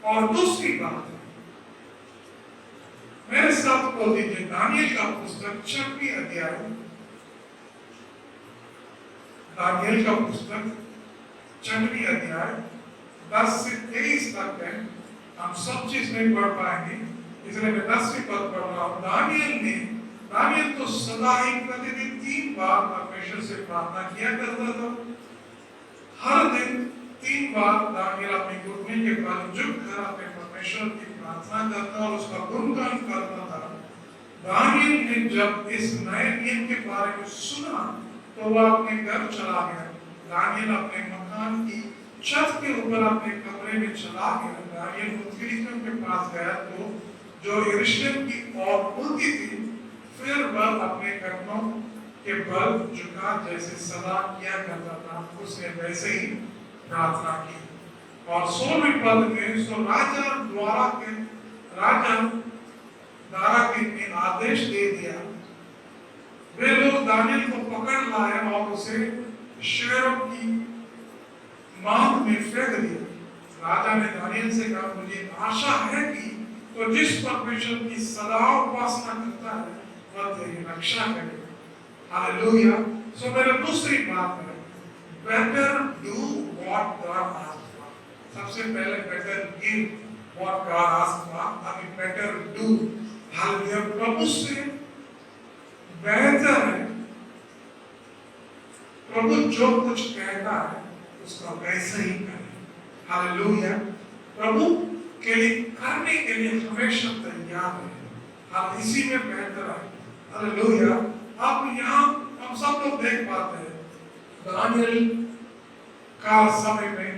और दूसरी बात है, मेरे साथ बोल दीजिए दानियल का पुस्तक 6वीं अध्याय, दानियल का पुस्तक 6वीं अध्याय 10 से 23 तक है। हम सब चीज नहीं पढ़ पाएंगे, इसलिए मैं 10वीं पद पढ़ रहा हूँ। दानियल तो सदा ही प्रतिदिन 3 बार परमेश्वर से प्रार्थना किया करता था। हर दिन 3 बार दानियल अपने घुटने के बल झुककर अपने परमेश्वर की प्रार्थना करता और उसका गुणगान करता था। दानियल ने जब इस नए नियम के बारे में सुना तो वह अपने घर चला गया। दानियल अपने मकान की छत के ऊपर अपने कमरे में चला गया। दानियल मुत्किलीन के पास गया तो जो यरूशलेम की ओर मुड़ती थी, फिर वह अपने घुटनों के बल झुका जैसे सदा किया करता था, उसने वैसे ही प्रार्थना की। और 16वें पद में सो राजा दारा ने आदेश दे दिया, वे लोग दानियल को पकड़ लाए और उसे शेरों की मांग में फेंक दिया। राजा ने दानियल से कहा, मुझे आशा है कि तो जिस परमेश्वर की सदा उपासना करता है वह तेरी रक्षा करेगा। हालेलुया। सो मेरा दूसरी बात है, better do what God asked for. सबसे पहले better give what God asked for, अभी बेटर डू। हालेलुया। प्रभु से बेहतर है, प्रभु जो कुछ कहता है उसका वैसे ही करें। हालेलुया। प्रभु के लिए करने के लिए हमेशा तैयार है, आप इसी में बेहतर है। हालेलुया। आप यहाँ हम सब लोग देख पाते हैं, दानियल का समय में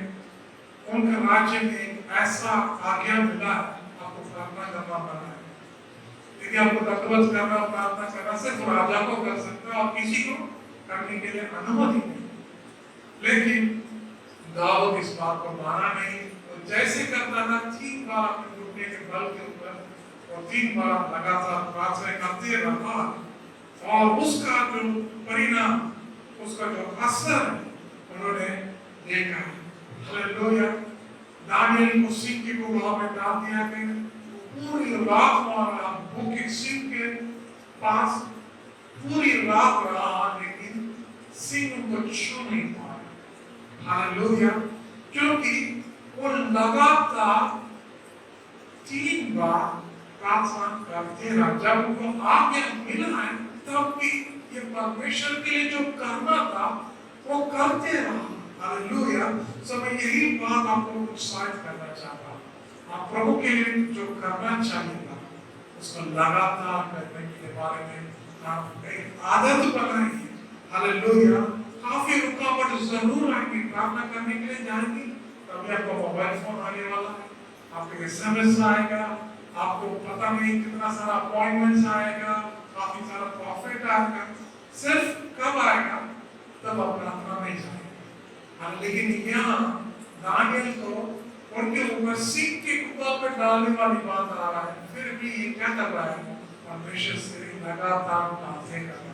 उनके राज्य में ऐसा आज्ञा मिला, आपको प्रार्थना करना पड़ा है। लेकिन आपको दंडवत करना, प्रार्थना करना सिर्फ राजा को कर सकता है और किसी को करने के लिए अनुमति नहीं। लेकिन दाऊद इस बात को माना नहीं, तो जैसे करता था 3 बार अपने घुटने के बल के ऊपर और 3 बार लगातार प्रार्थना करते रहा और उसका जो परिणाम, उसका जो असर उन्होंने देखा। हालेलुया। दानियल को सिंह की गुफा में डाल दिया गया, पूरी रात वहां भूखे सिंह के पास पूरी रात रहा, लेकिन सिंह उनको छू नहीं पाया। हालेलुया। क्योंकि वो लगातार 3 बार प्रार्थना करते रहा। जब उनको आज्ञा मिला है तब भी ये परमेश्वर के लिए जो करना था वो करते रहा। हालेलुया। सो मैं यही बात आपको उत्साहित करना चाहता हूँ। आप प्रभु के लिए जो करना चाहिए उसको लगातार करने के बारे में आप एक आदत बनाइए। हालेलुया। काफी रुकावट जरूर आएंगी, प्रार्थना करने के लिए जाएंगी, तभी आपको मोबाइल फोन आने वाला है, आपको एसएमएस आएगा, आपको पता नहीं कितना सारा अपॉइंटमेंट्स आएगा, काफी सारा प्रॉफिट आएगा। सिर्फ कब आएगा? तब आप प्रार्थना में जाएंगे। लेकिन यहाँ दानियल को उनके ऊपर सिंह के गुफा पर डालने वाली बात आ रहा है, फिर भी ये क्या कर रहा है? परमेश्वर से लगातार बातें कर रहा है।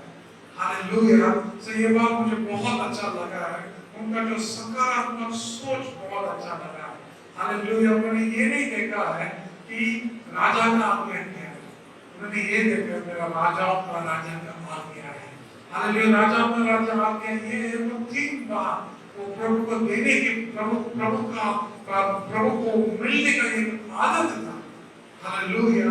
हालेलुया। सो ये बात मुझे बहुत अच्छा लगा है, उनका जो सकारात्मक सोच बहुत अच्छा लगा है। हालेलुया। उन्होंने ये नहीं देखा है कि राजा का आज्ञा क्या है, उन्होंने ये देखा मेरा राजाओं का राजा का आज्ञा है। हालेलुया। राजाओं का राजा आज्ञा ये है, वो 3 बार वो प्रभु को देने की प्रभु को मिलने का एक आदत था। हालेलुया।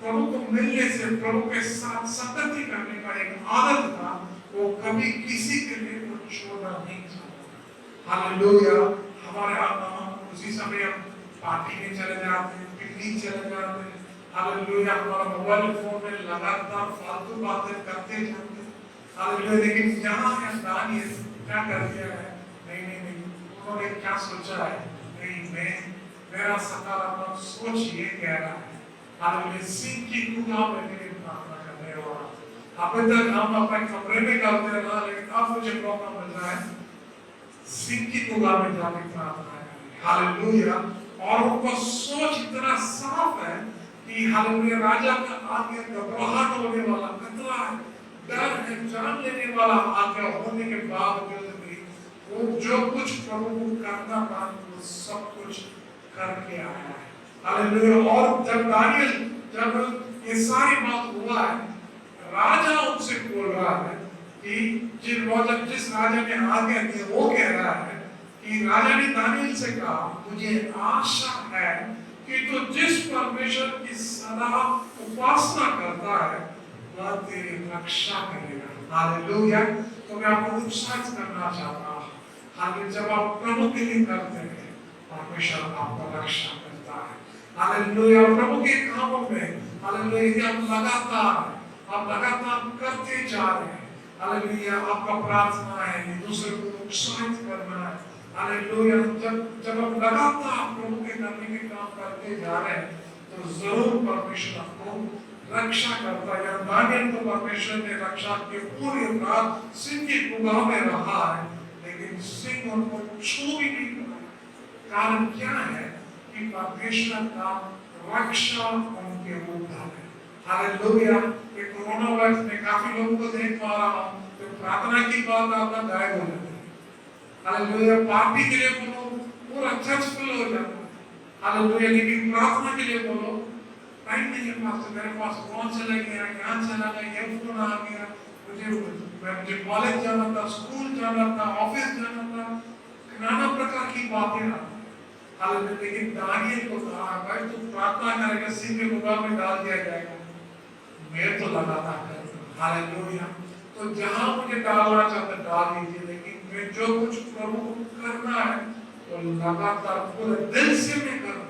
प्रभु को मिलने से प्रभु के साथ संगति करने का एक आदत था। वो कभी किसी के लिए वो छोड़ना नहीं चाहता। हालेलुया। हमारे उसी समय हम पार्टी में चले जाते हैं, पिकनिक चले जाते हैं। हालेलुया। हमारा मोबाइल फोन में लगातार फालतू बातें करते जाते हैं। हालेलुया। लेकिन यहाँ दानियल क्या कर दिया है? नहीं, उन्होंने क्या सोचा है? नहीं, मेरा सकारात्मक सोच ये कह रहा है, हालेलुया, सिंह की गुहा में मेरी प्रार्थना करने वाला। अभी तक हम अपने कमरे में करते रहा, लेकिन अब मुझे मौका मिल रहा है सिंह की गुहा में जाके प्रार्थना करें। हालेलुया। और उनका सोच इतना साफ है कि हालेलुया, राजा का आगे घबराहट होने वाला, खतरा है, डर है, जान लेने वाला आज्ञा होने के बावजूद भी वो जो कुछ प्रभु को करना था वो सब कुछ करके आया है। हालेलुया। और जब ये सारी बात हुआ है, राजा उनसे बोल रहा है कि जिस राजा ने आज्ञा दी वो कह रहा है कि राजा ने दानियल से कहा, मुझे आशा है कि तू जिस परमेश्वर की सदा उपासना करता है वह तेरी रक्षा करेगा। हालेलुया। तो मैं आपको उत्साहित करना चाहता हूँ, हालेलुया, जब आप प्रभु के लिए करते हैं परमेश्वर आपको रक्षा करता है। हालेलुया। प्रभु के कामों में हालेलुया, यदि आप लगातार करते जा रहे हैं, हालेलुया, आपका प्रार्थना है दूसरे को उत्साहित करना है। हालेलुया। जब आप लगातार प्रभु के करने के काम करते जा रहे हैं तो जरूर परमेश्वर आपको रक्षा करता है। दानियल को परमेश्वर ने रक्षा की, पूरी रात सिंह की गुहा में रहा है, लेकिन सिंह उनको छू भी नहीं पाया। कारण क्या है कि परमेश्वर का रक्षा उनके ऊपर है। हालेलुया। ये कोरोना वायरस में काफी लोगों को देख पा रहा हूँ तो प्रार्थना की बात आपका गायब हो जाता है। हालेलुया। पार्टी के लिए बोलो, पूरा चर्च फुल हो जाता है। हालेलुया। लेकिन प्रार्थना के लिए बोलो, टाइम नहीं है पास्टर, मेरे पास फोन चला गया, यहाँ चला गया, ये फोन आ गया, मुझे कॉलेज जाना था, स्कूल जाना था, ऑफिस जाना था, नाना प्रकार की बातें आती। हालेलुया। लेकिन दानियल को कहा, भाई तू प्रार्थना करेगा, सिंह के गुहा में डाल दिया जाएगा। मैं तो लगातार करता हूँ। हालेलुया। तो जहां मुझे डालना चाहता डाल दीजिए, लेकिन मैं जो कुछ प्रभु को करना है तो लगातार पूरे दिल से मैं करूँ,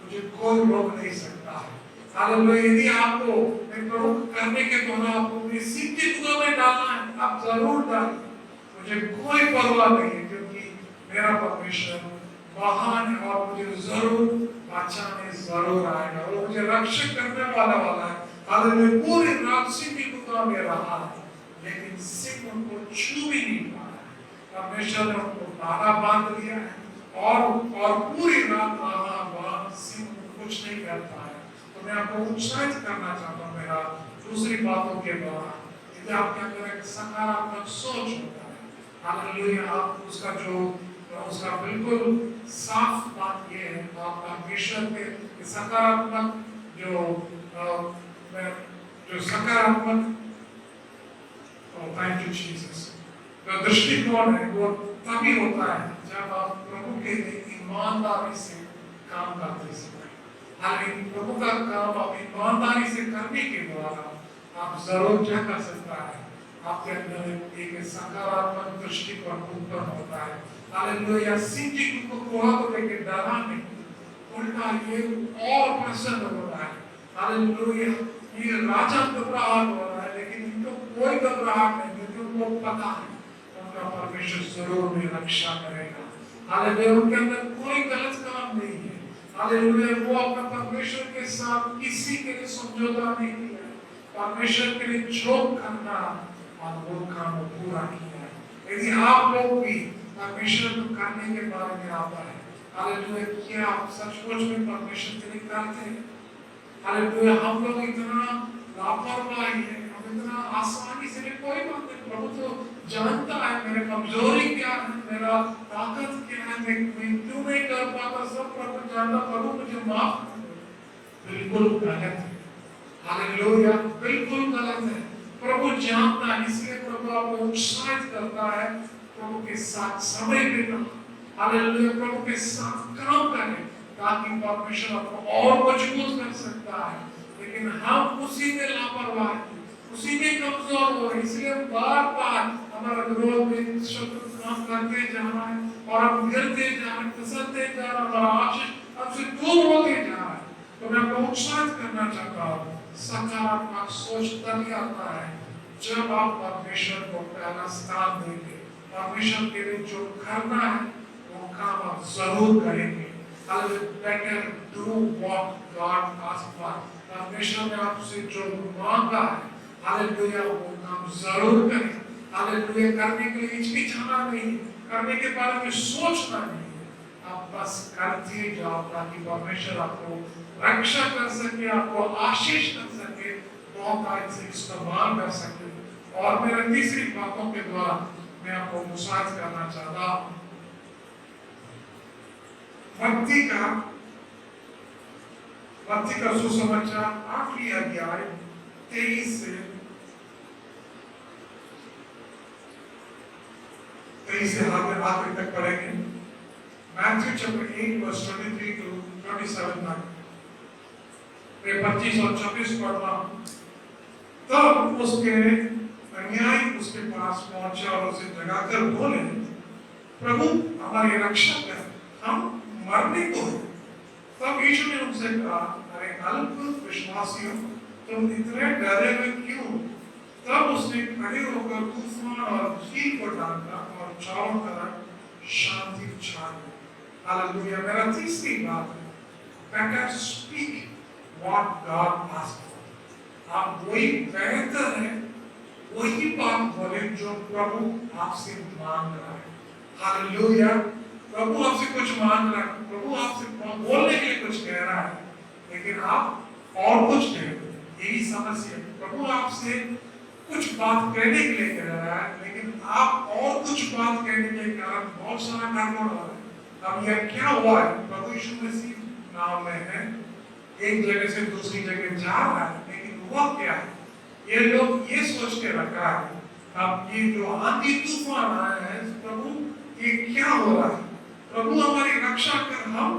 मुझे कोई रोक नहीं सकता है। हालेलुया। यदि आपको प्रभु करने के दौरान आपको सिंह की गुहा में डालना है, आप जरूर डालिए, मुझे कोई परवाह नहीं है, क्योंकि मेरा परमेश्वर महान है और मुझे जरूर बचाने जरूर आएगा, वो मुझे रक्षक करने वाला है। हालेलुया। पूरी रात सिंह की गुहा में रहा है, लेकिन सिंह उनको छू भी नहीं पाया। परमेश्वर ने उनको ताला बांध दिया है और पूरी रात रहा, वह सिंह कुछ नहीं कर पाया। तो मैं आपको उत्साहित करना चाहता हूँ मेरा दूसरी बातों के द्वारा, यदि आपके अंदर एक सकारात्मक सोच होता है, हालेलुया, आप उसका बिल्कुल साफ बात ये है, आप परमेश्वर के सकारात्मक जो सकारात्मक थैंक यू जीसस, जो दृष्टिकोण है वो तभी होता है जब आप प्रभु के लिए ईमानदारी से काम करते समय। हालांकि प्रभु का काम आप ईमानदारी से करने के द्वारा आप जरूर क्या कर सकता है, आपके अंदर एक सकारात्मक दृष्टिकोण उत्पन्न होता है। हालेलुया। सिंह की गुहा को लेकर डरा नहीं, उल्टा ये और प्रसन्न हो रहा है। हालेलुया। ये राजा घबराहट हो रहा है, लेकिन इनको कोई घबराहट नहीं, क्योंकि उनको पता है उनका परमेश्वर जरूर में रक्षा करेगा। हालेलुया। उनके अंदर कोई गलत काम नहीं है। हालेलुया। वो अपने परमेश्वर के साथ किसी के लिए समझौता नहीं किया, परमेश्वर के लिए जो करना और वो काम पूरा किया है। यदि आप लोग भी परमेश्वर को करने के बारे में आता है, हालेलुया, क्या आप सचमुच में परमेश्वर के लिए करते हैं? हालेलुया। हम लोग इतना लापरवाही है, हम इतना आसानी से कोई बात नहीं, प्रभु तो जानता है मेरे कमजोरी क्या है, मेरा ताकत क्या है, मैं क्यों नहीं कर पाता, सब प्रभु जानता, प्रभु मुझे माफ कर दो। बिल्कुल गलत है। हालेलुया। बिल्कुल गलत है। प्रभु जानता है, इसलिए प्रभु आपको उत्साहित करता है, प्रभु के साथ समय बिता, हालेलुया, प्रभु के साथ काम करें ताकि परमेश्वर आपको और मजबूत कर सकता है। लेकिन हम उसी में लापरवाह, उसी में कमजोर हो रहे, इसलिए बार बार हमारा विरोध में शत्रु काम करते जा रहा है और हम गिरते जा रहे हैं, फिसलते जा रहे हैं और आशीष हमसे दूर होते जा रहा है। तो मैं आपको उत्साहित करना चाहता हूँ, सकारात्मक सोच तभी आता है जब आप परमेश्वर को पहला स्थान देंगे। परमेश्वर के लिए जो करना है वो काम आप जरूर करेंगे। Better do what God asks for. परमेश्वर ने आपसे जो मांगा है, हालेलुया, वो काम जरूर करें। हालेलुया, करने के लिए हिचकिचाना नहीं, करने के बारे में सोचना नहीं, आप बस करते जाओ ताकि परमेश्वर आपको रक्षा कर सके, आपको आशीष कर सके, बहुत आज से इस्तेमाल कर सके। और मेरे तीसरी बातों के द्वारा मैं आपको उत्साहित करना चाहता हूँ, भक्ति का सुसमाचार 8वीं अध्याय 23 से 23 से आखिर तक पढ़ेंगे। Matthew chapter 8 verse 23 to 27 तक। मैं 25 और 26 पढ़ रहा हूँ। तब उसके अनुयायी उसके पास पहुंचे और उसे जगाकर बोले, प्रभु हमारी रक्षा कर, हम मरने को हैं। तब यीशु ने उनसे कहा, अरे अल्प विश्वासियों, तुम इतने डरे हुए क्यों? तब उसने खड़े होकर तूफान और झील को डांटा और चारों तरफ शांति छा गई। हालेलुया। मेरा तीसरी बात है, better speak what God asks for। आप वही बेहतर है, वही बात बोले जो प्रभु आपसे मांग रहा है। हालेलुया। प्रभु आपसे कुछ मांग रहा है, प्रभु आपसे बोलने के लिए कुछ कह रहा है, लेकिन आप और कुछ कह रहे हैं। यही समस्या, प्रभु आपसे कुछ बात कहने के लिए कह रहा है, लेकिन आप और कुछ बात कहने के कारण बहुत सारा गड़बड़ हो रहा है। अब यह क्या हुआ है? प्रभु यीशु मसीह नाम में है, एक जगह से दूसरी जगह जा रहा है, लेकिन हुआ क्या है? ये लोग ये सोच के रखा है, अब ये जो आंधी तूफान आए हैं, प्रभु ये क्या हो रहा है? प्रभु हमारी रक्षा कर, हम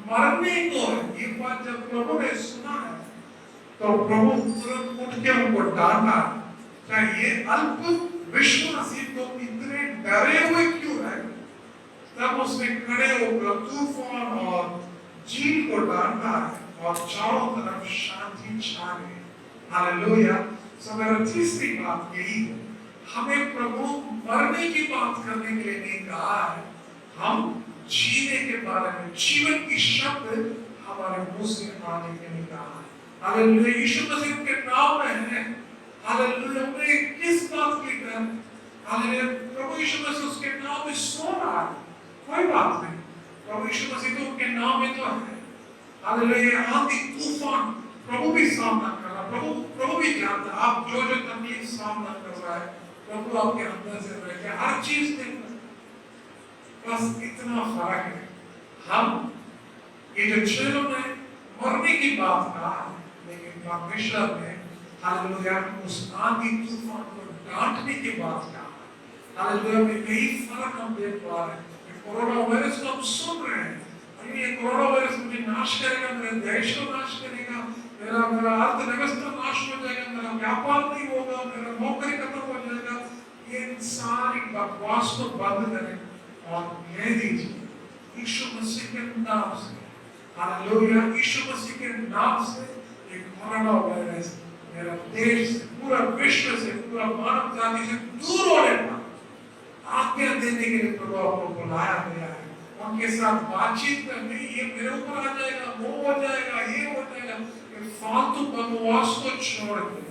मरने को है। ये बात जब प्रभु ने सुना है तो प्रभु तुरंत उठ के उनको डांटा, क्या ये अल्प विश्वासी तो इतने डरे हुए क्यों है? तब उसने खड़े होकर तूफान और झील को डांटा और चारों तरफ शांति छा गई। हालेलुया। सो मेरा तीसरी बात यही है, हमें प्रभु मरने की बात करने के लिए नहीं कहा है, हम जीने के बारे में, जीवन की शब्द हमारे मुंह से आने के लिए कहा है। हालेलुया। यीशु मसीह के नाम में है। हालेलुया। उन्हें किस बात की डर? हालेलुया। प्रभु यीशु मसीह उसके नाम में सो रहा है, कोई बात नहीं, प्रभु यीशु मसीह तो उनके नाम में तो है। हालेलुया। आंधी तूफान प्रभु भी सामना कर रहा, प्रभु भी जानता है आप जो जो तकलीफ सामना कर रहा है, प्रभु आपके अंदर से रह के हर चीज देख रहा है। बस इतना फर्क है, हम ये जो चेलों ने मरने की बात कहा है, लेकिन परमेश्वर ने हालेलुया उस आंधी तूफान को डांटने की बात कहा। हालेलुया। में यही फर्क हम देख पा रहे हैं। कोरोना वायरस को हम सुन रहे हैं, ये कोरोना वायरस मुझे नाश करेगा, मेरे देश को नाश करेगा, मेरा अर्थव्यवस्था नाश हो जाएगा, मेरा व्यापार नहीं होगा, मेरा नौकरी खत्म हो जाएगा। ये सारी बकवास को बंद करें और कह दीजिए यीशु मसीह के नाम से, हालेलुया, यीशु मसीह के नाम से ये कोरोना वायरस मेरा देश से, पूरा विश्व से, पूरा मानव जाति से दूर होने का आज्ञा देने के लिए प्रभु आपको बुलाया गया है। उनके साथ बातचीत करने, ये मेरे ऊपर आ जाएगा, वो हो जाएगा, ये हो जाएगा, ये फालतू बकवास को छोड़ दे।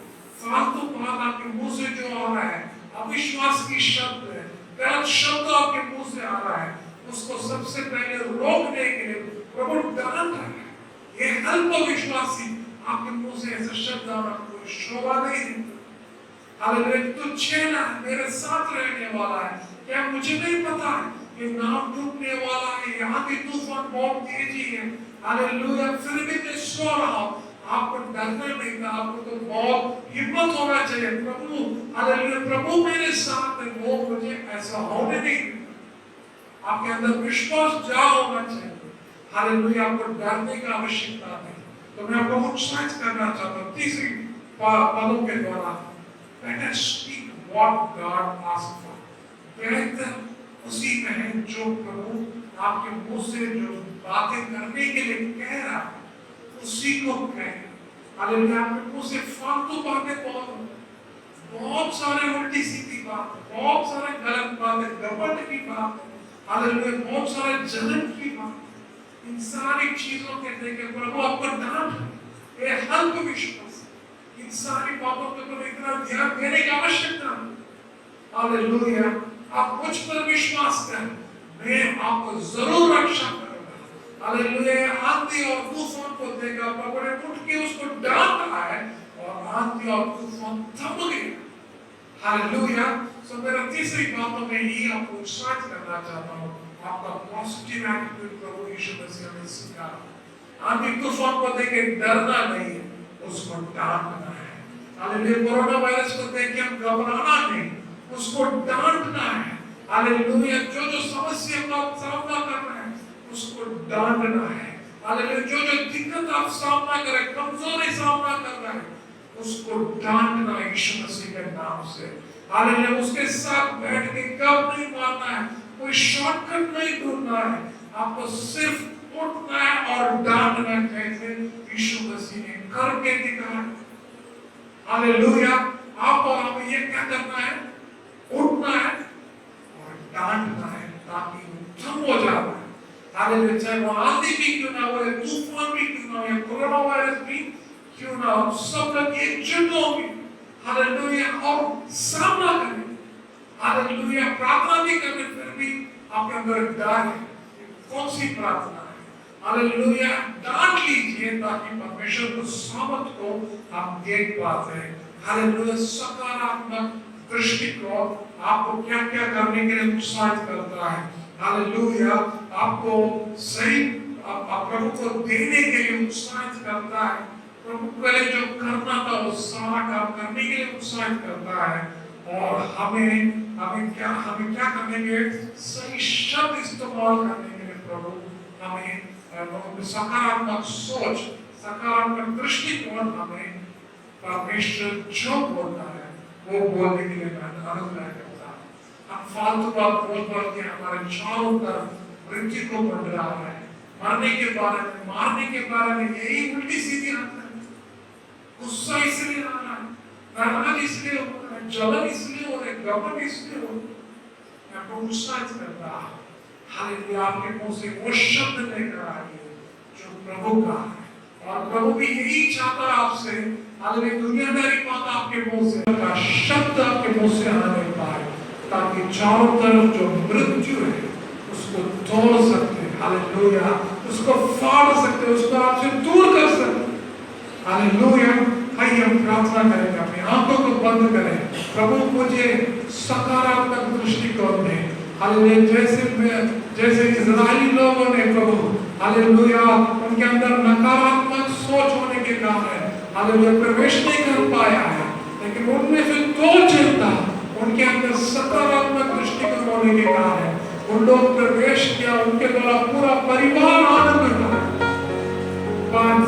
फालतू बात आपके मुंह से जो आ रहा है, अविश्वास की शब्द है, गलत शब्द आपके मुंह से आ रहा है, उसको सबसे पहले रोकने के लिए प्रभु डांट रहा है। ये अल्प विश्वासी आपके मुंह से ऐसा शब्द आना कोई शोभा नहीं देता। हालेलुया। तो चेला मेरे साथ रहने वाला है, क्या मुझे नहीं पता है कि नाव डूबने वाला है, यहाँ की तूफान बहुत तेजी है। हालेलुया। फिर भी मैं सो रहा हूँ, आपको डरना नहीं था, आपको तो बहुत हिम्मत होना चाहिए। प्रभु हालेलुया, प्रभु मेरे साथ है, वो मुझे ऐसा होने नहीं देगा। आपके अंदर विश्वास जा होना चाहिए। हालेलुया, आपको डरने की आवश्यकता नहीं। तो मैं आपको उत्साहित करना चाहता हूँ तीसरी पदों के द्वारा, let us speak what God asks for। बेहतर उसी में है जो प्रभु आपके मुंह से जो बातें करने के लिए कह रहा है, उसी को कहें। हालेलुया, आपके मुंह से फालतू बातें बहुत सारे उल्टी सीधी बात, बहुत सारे गलत बातें, घमंड की बात, हालेलुया, बहुत सारे जलन की बात, इन सारी चीजों के देखे प्रभु आपको डांट, ये अल्प विश्वास, इन सारी बातों पे तो इतना ध्यान देने की आवश्यकता नहीं। हालेलुया, आप मुझ पर विश्वास करें, मैं आपको जरूर रक्षा करूंगा। हालेलुया, आंधी और तूफान को देखा, प्रभु ने उठ के उसको डांट रहा है और आंधी और तूफान थम गए। हालेलुया, सो मेरा तीसरी बातों में ही आपको उत्साहित करना चाहता हूँ, आपका पॉजिटिव एटीट्यूड प्रभु यीशु मसीह ने सिखाया। आंधी तूफान को देख के डरना नहीं है, उसको डांटना है। हालेलुया, कोरोना वायरस को देख के हम घबराना नहीं, उसको डांटना है। हालेलुया, जो समस्या का सामना कर रहे हैं उसको डांटना है। हालेलुया, जो दिक्कत आप सामना कर रहे हैं, कमजोरी सामना कर रहे हैं, उसको डांटना है यीशु मसीह के नाम से। हालेलुया, उसके साथ बैठ के कब नहीं मारना है, कोई शॉर्टकट नहीं ढूंढना है, आपको सिर्फ उठना है और डांटना है, जैसे यीशु मसीह ने करके दिखाया। हालेलुया, आप और हमें ये क्या करना है, उठना है और डांटना है, ताकि वो थम हो जाए। हालेलुया, चाहे वो आंधी भी क्यों ना हो, तूफान भी क्यों ना हो, कोरोना वायरस भी क्यों ना हो, सब लोग एकजुट होंगे। हालेलुया, और सामना करें। हालेलुया, प्रार्थना भी करें, फिर भी आपके अंदर डर है, कौन सी प्रार्थना है? हालेलुया, डांट लीजिए ताकि परमेश्वर को सामर्थ को आप देख पाते हैं। हालेलुया, सकारात्मक दृष्टिकोण आपको क्या क्या करने के लिए उत्साहित करता है। हालेलुया, आपको सही प्रभु को देने के लिए उत्साहित करता है। प्रभु के लिए जो करना था वो सारा काम करने के लिए उत्साहित करता है। और हमें क्या करने के सही शब्द इस्तेमाल करने के लिए प्रभु हमें सकारात्मक सोच, सकारात्मक दृष्टिकोण हमें परमेश्वर जो बोलता है वो बोलने के लिए अनुग्रह करता है। हम फालतू बात बोल के हमारे चारों तरफ मृत्यु को मंडरा रहे हैं, मरने के बारे में, मारने के बारे में, यही उल्टी सीधी आता है। गुस्सा इसलिए आ रहा है, नाराज इसलिए हो रहा है, जलन इसलिए हो रहा है, घमंड इसलिए हो रहा है। मैं आपको उत्साहित करता हूं, हालेलुया, आपके मुंह से वो शब्द लेकर आइए जो प्रभु का है। और प्रभु भी यही चाहता है आपसे, हालेलुया, दुनियादारी बात आपके मुंह से का शब्द आपके मुंह से आने पाए, ताकि चारों तरफ जो मृत्यु है उसको तोड़ सकते, हालेलुया, उसको फाड़ सकते, उसको आपसे दूर कर सकते। हालेलुया, आइए हम प्रार्थना करेंगे, अपनी आंखों को बंद करें, प्रभु मुझे सकारात्मक दृष्टिकोण दे। हालेलुया, जैसे इजरायली लोगों ने प्रभु, हालेलुया, उनके अंदर नकारात्मक सोच होने के कारण हालेलुया प्रवेश नहीं कर पाया है, लेकिन उनमें से दो चिंता उनके अंदर सकारात्मक दृष्टिकोण होने के कारण उन लोग प्रवेश किया, उनके द्वारा पूरा परिवार आनंद उठा।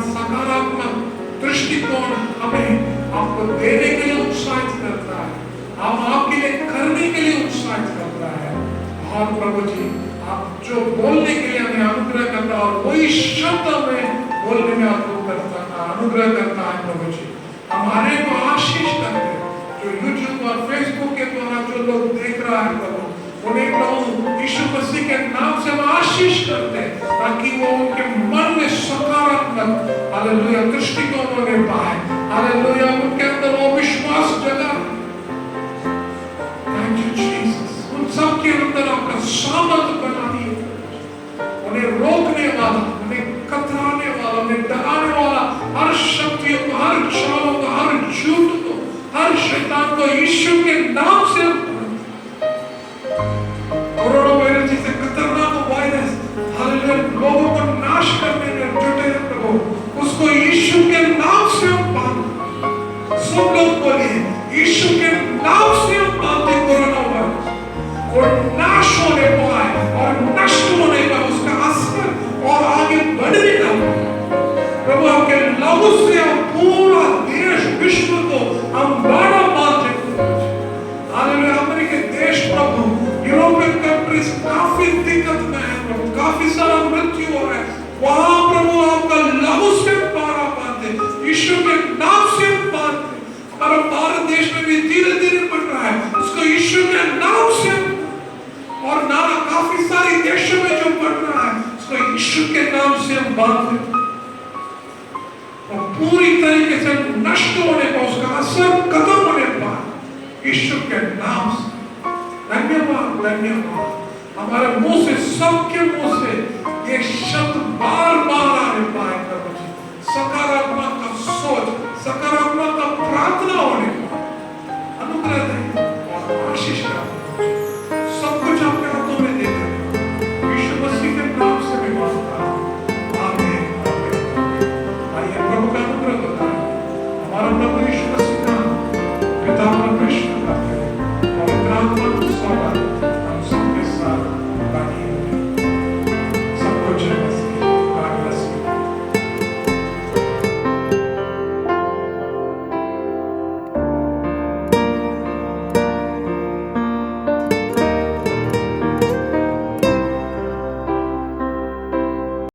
सकारात्मक दृष्टिकोण हमें आपको देने के लिए उत्साहित करता है, हम आपके लिए करने के लिए उत्साहित करता है। और प्रभु जी, आप जो बोलने के लिए हमें अनुग्रह करता है और वही शब्द हमें बोलने में आपको करता है, अनुग्रह करता है। प्रभु जी, हमारे को आशीष करते हैं, जो यूट्यूब और फेसबुक के द्वारा जो लोग देख रहा है प्रभु, उन्हें प्रभु यीशु मसीह के नाम से हम आशीष करते हैं, ताकि वो उनके मन में सकारात्मक हालेलुया दृष्टिकोण होने पाए। हालेलुया, उनके अंदर वो विश्वास जगा। थैंक यू जीसस, उन सब के अंदर आपका सामर्थ बना दिए, उन्हें रोकने वाला, उन्हें कतराने वाला, उन्हें डराने वाला हर शक्तियों को, हर चालों को, हर झूठ को, हर शैतान को यीशु के नाम से, कोरोना वायरस जैसे खतरनाक वायरस हालेलुया लोगों को नाश करने में जुटे हैं प्रभु, उसको यीशु के नाम सब लोग बोलिए यीशु के नाम से हम मानते कोरोना वायरस और नाश होने पाए और नष्ट होने का उसका असर और आगे बढ़ने का प्रभु आपके लहू से हम पूरा देश विश्व को हम बड़ा मानते हालेलुया अमेरिकी देश प्रभु यूरोपियन कंट्रीज काफी दिक्कत में है प्रभु काफी सारा मृत्यु हो रहा है वहां प्रभु आपका लहू से पारा पाते यीशु के नाम से पाते हमारा भारत देश में भी धीरे धीरे बढ़ रहा है उसको यीशु के नाम से और नाना काफी सारे देशों में जो बढ़ रहा है उसको यीशु के नाम से हम बांधते और पूरी तरीके से नष्ट होने का उसका असर खत्म होने पाए यीशु के नाम से धन्यवाद धन्यवाद हमारे मुंह से सबके मुंह से ये शब्द बार बार आने पाए प्रभु जी सकारात्मक का सोच सकारात्मक का प्रार्थना होने पाए अनुग्रह दें और आशीष करें